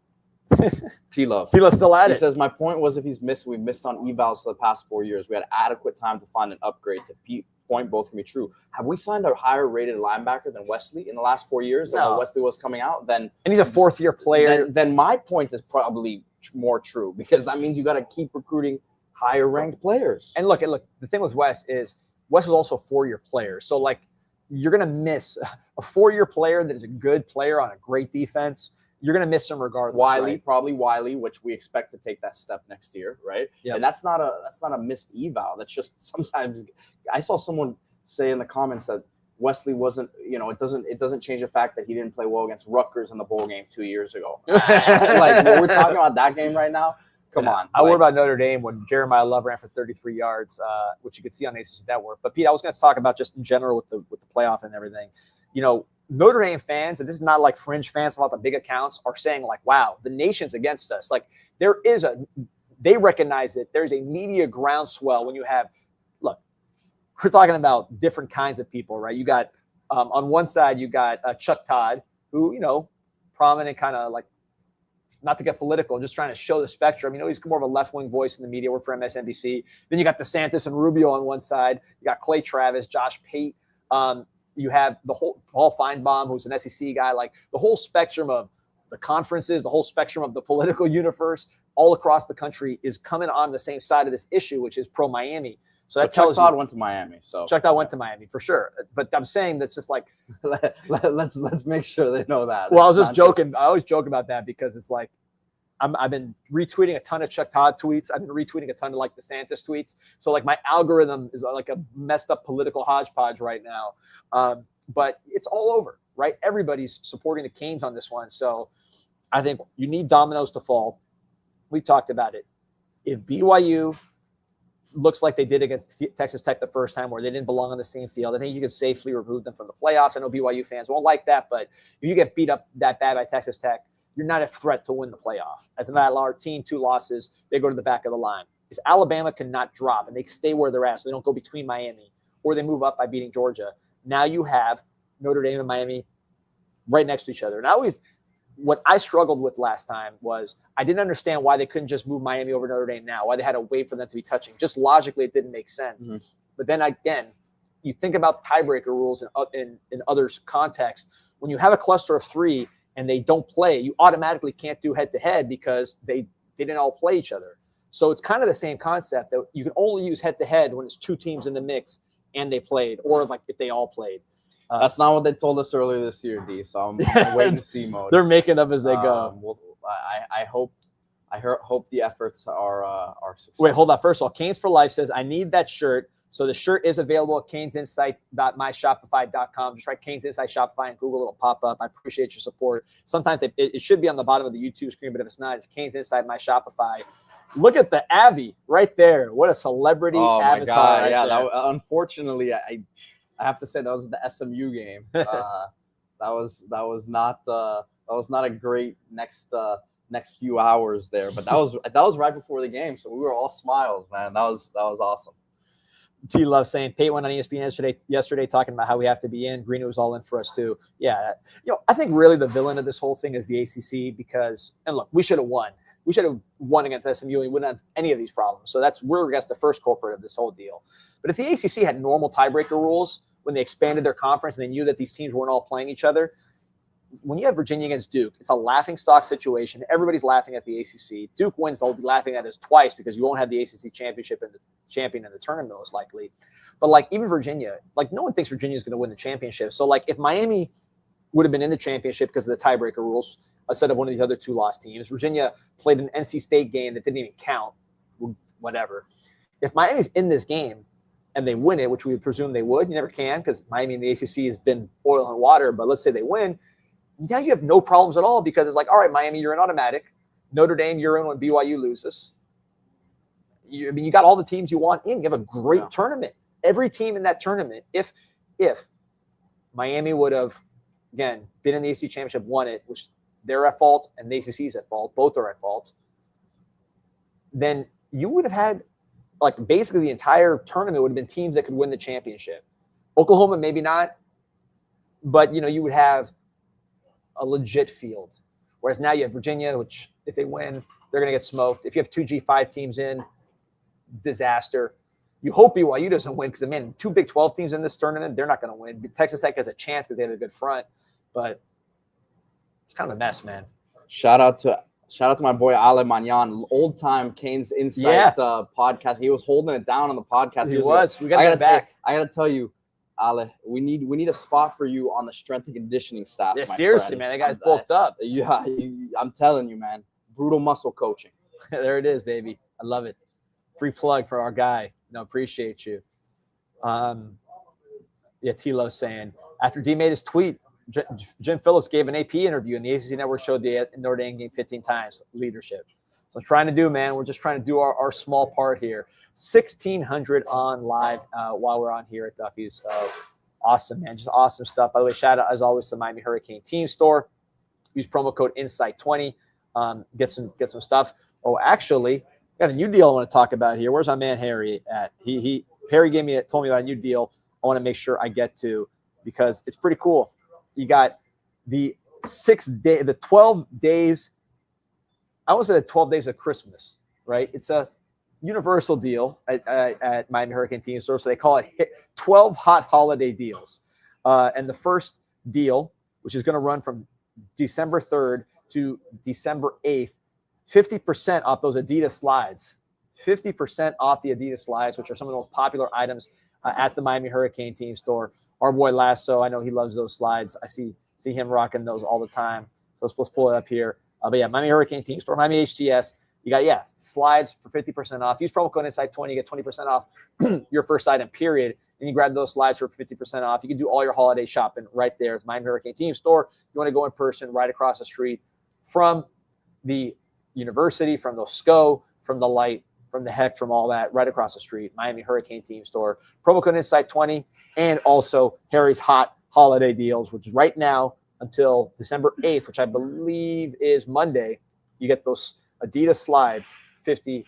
T-Love. T-Love's still at it. He says, my point was if we missed on evals for the past 4 years. We had adequate time to find an upgrade. To Pete point, both can be true. Have we signed a higher rated linebacker than Wesley in the last 4 years? No. When Wesley was coming out? And he's a 4th-year player. Then my point is probably more true, because that means you got to keep recruiting higher ranked players. And look, the thing with Wes is Wes was also a 4-year player. So like, you're going to miss a 4-year player that is a good player on a great defense. You're going to miss him regardless. Probably Wiley, which we expect to take that step next year, right? Yep. And that's not a missed eval. That's just sometimes I saw someone say in the comments that Wesley wasn't, it doesn't change the fact that he didn't play well against Rutgers in the bowl game 2 years ago. Like, we're talking about that game right now. Come on. I worry about Notre Dame when Jeremiah Love ran for 33 yards, which you could see on ACC Network. But Pete, I was going to talk about just in general with the playoff and everything. Notre Dame fans, and this is not like fringe fans about the big accounts, are saying like, wow, the nation's against us. Like, they recognize that there's a media groundswell when you have, look, we're talking about different kinds of people, right? You got, on one side, you got Chuck Todd, who, prominent kind of like, not to get political, just trying to show the spectrum. He's more of a left-wing voice in the media. Worked for MSNBC. Then you got DeSantis and Rubio on one side. You got Clay Travis, Josh Pate. You have the whole Paul Feinbaum, who's an SEC guy. Like, the whole spectrum of the conferences, the whole spectrum of the political universe all across the country is coming on the same side of this issue, which is pro-Miami. So that tells Chuck Todd went to Miami. So Chuck Todd went to Miami for sure. But I'm saying that's just like let's make sure they know that. Well, I was just joking. I always joke about that because it's like I've been retweeting a ton of Chuck Todd tweets. I've been retweeting a ton of like DeSantis tweets. So like my algorithm is like a messed up political hodgepodge right now. But it's all over, right? Everybody's supporting the Canes on this one. So I think you need dominoes to fall. We talked about it. If BYU looks like they did against Texas Tech the first time, where they didn't belong on the same field, I think you could safely remove them from the playoffs. I know BYU fans won't like that, but if you get beat up that bad by Texas Tech, you're not a threat to win the playoff. As a matter of our team, 2 losses, they go to the back of the line. If Alabama cannot drop and they stay where they're at, so they don't go between Miami, or they move up by beating Georgia, now you have Notre Dame and Miami right next to each other. And what I struggled with last time was I didn't understand why they couldn't just move Miami over Notre Dame now, why they had to wait for them to be touching. Just logically, it didn't make sense. Mm-hmm. But then again, you think about tiebreaker rules in others' context. When you have a cluster of 3 and they don't play, you automatically can't do head-to-head because they didn't all play each other. So it's kind of the same concept that you can only use head-to-head when it's 2 teams in the mix and they played, or like if they all played. That's not what they told us earlier this year, D. So I'm waiting to see mode. They're making up as they go. I hope the efforts are successful. Wait, hold on. First of all, Canes for Life says, I need that shirt. So the shirt is available at CanesInsight.myshopify.com. Just write CanesInsight Shopify and Google. It'll pop up. I appreciate your support. Sometimes it should be on the bottom of the YouTube screen, but if it's not, it's CanesInsight My Shopify. Look at the Abby right there. What a celebrity avatar. My God. Right Yeah, unfortunately, I have to say that was the SMU game. that was not a great next few hours there, but that was right before the game, so we were all smiles, man. That was awesome. T Love saying Pate went on ESPN yesterday talking about how we have to be in. Green was all in for us too. Yeah, I think really the villain of this whole thing is the ACC because, and look, we should have won. We should have won against SMU. We wouldn't have any of these problems. So we're against the first culprit of this whole deal. But if the ACC had normal tiebreaker rules when they expanded their conference and they knew that these teams weren't all playing each other, when you have Virginia against Duke, it's a laughingstock situation. Everybody's laughing at the ACC. Duke wins, they'll be laughing at us twice because you won't have the ACC championship and the champion in the tournament most likely. But like even Virginia, like no one thinks Virginia is going to win the championship. So like if Miami would have been in the championship because of the tiebreaker rules instead of one of these other 2 lost teams, Virginia played an NC State game that didn't even count, whatever. If Miami's in this game and they win it, which we would presume they would, you never can because Miami and the ACC has been oil and water, but let's say they win, now you have no problems at all because it's like, all right, Miami, you're in automatic. Notre Dame, you're in when BYU loses. You got all the teams you want in. You have a great tournament. Every team in that tournament, if Miami would have, again, been in the ACC championship, won it, which they're at fault and the ACC's at fault, both are at fault, then you would have had, like, basically the entire tournament would have been teams that could win the championship. Oklahoma, maybe not, but, you would have a legit field. Whereas now you have Virginia, which if they win, they're going to get smoked. If you have 2 G5 teams in, disaster. You hope BYU doesn't win because, man, 2 Big 12 teams in this tournament, they're not going to win. Texas Tech has a chance because they have a good front, but it's kind of a mess, man. Shout out to my boy Ale Magnan, old time Canes Insight podcast. He was holding it down on the podcast. He was. We got to get back. I got to tell you, Ale, we need a spot for you on the strength and conditioning staff. Yeah, seriously, man. That guy's bulked up. Yeah, I'm telling you, man. Brutal muscle coaching. There it is, baby. I love it. Free plug for our guy. No, appreciate you. T-Lo's saying, after D made his tweet, Jim Phillips gave an AP interview, and the ACC Network showed the Notre Dame game 15 times. Leadership. So I'm trying to do, man. We're just trying to do our small part here. 1,600 on live while we're on here at Duffy's. Awesome, man. Just awesome stuff. By the way, shout out, as always, to Miami Hurricane Team Store. Use promo code INSIGHT20. Get some stuff. Oh, actually, got a new deal I want to talk about here. Where's my man Harry at? Harry told me about a new deal I want to make sure I get to because it's pretty cool. You got the 12 days. I want to say the 12 days of Christmas, right? It's a universal deal at Miami Hurricane Team Store. So they call it 12 hot holiday deals. And the first deal, which is going to run from December 3rd to December 8th, 50% off those Adidas slides. 50% off the Adidas slides, which are some of the most popular items at the Miami Hurricane Team Store. Our boy Lasso, I know he loves those slides. I see him rocking those all the time. So let's pull it up here. But yeah, Miami Hurricane Team Store, Miami HTS. You got, slides for 50% off. Use promo code INSIGHT20. You get 20% off your first item, period. And you grab those slides for 50% off. You can do all your holiday shopping right there. It's Miami Hurricane Team Store. You want to go in person right across the street from the university, from the SCO, from the light, from the heck, from all that, right across the street. Miami Hurricane Team Store. Promo code INSIGHT20. And also Harry's hot holiday deals, which is right now until December 8th, which I believe is Monday. You get those Adidas slides 50%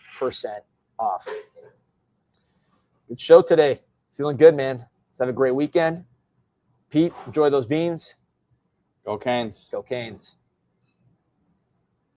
off. Good show today. Feeling good, man. Let's have a great weekend. Pete, enjoy those beans. Go Canes. Go Canes.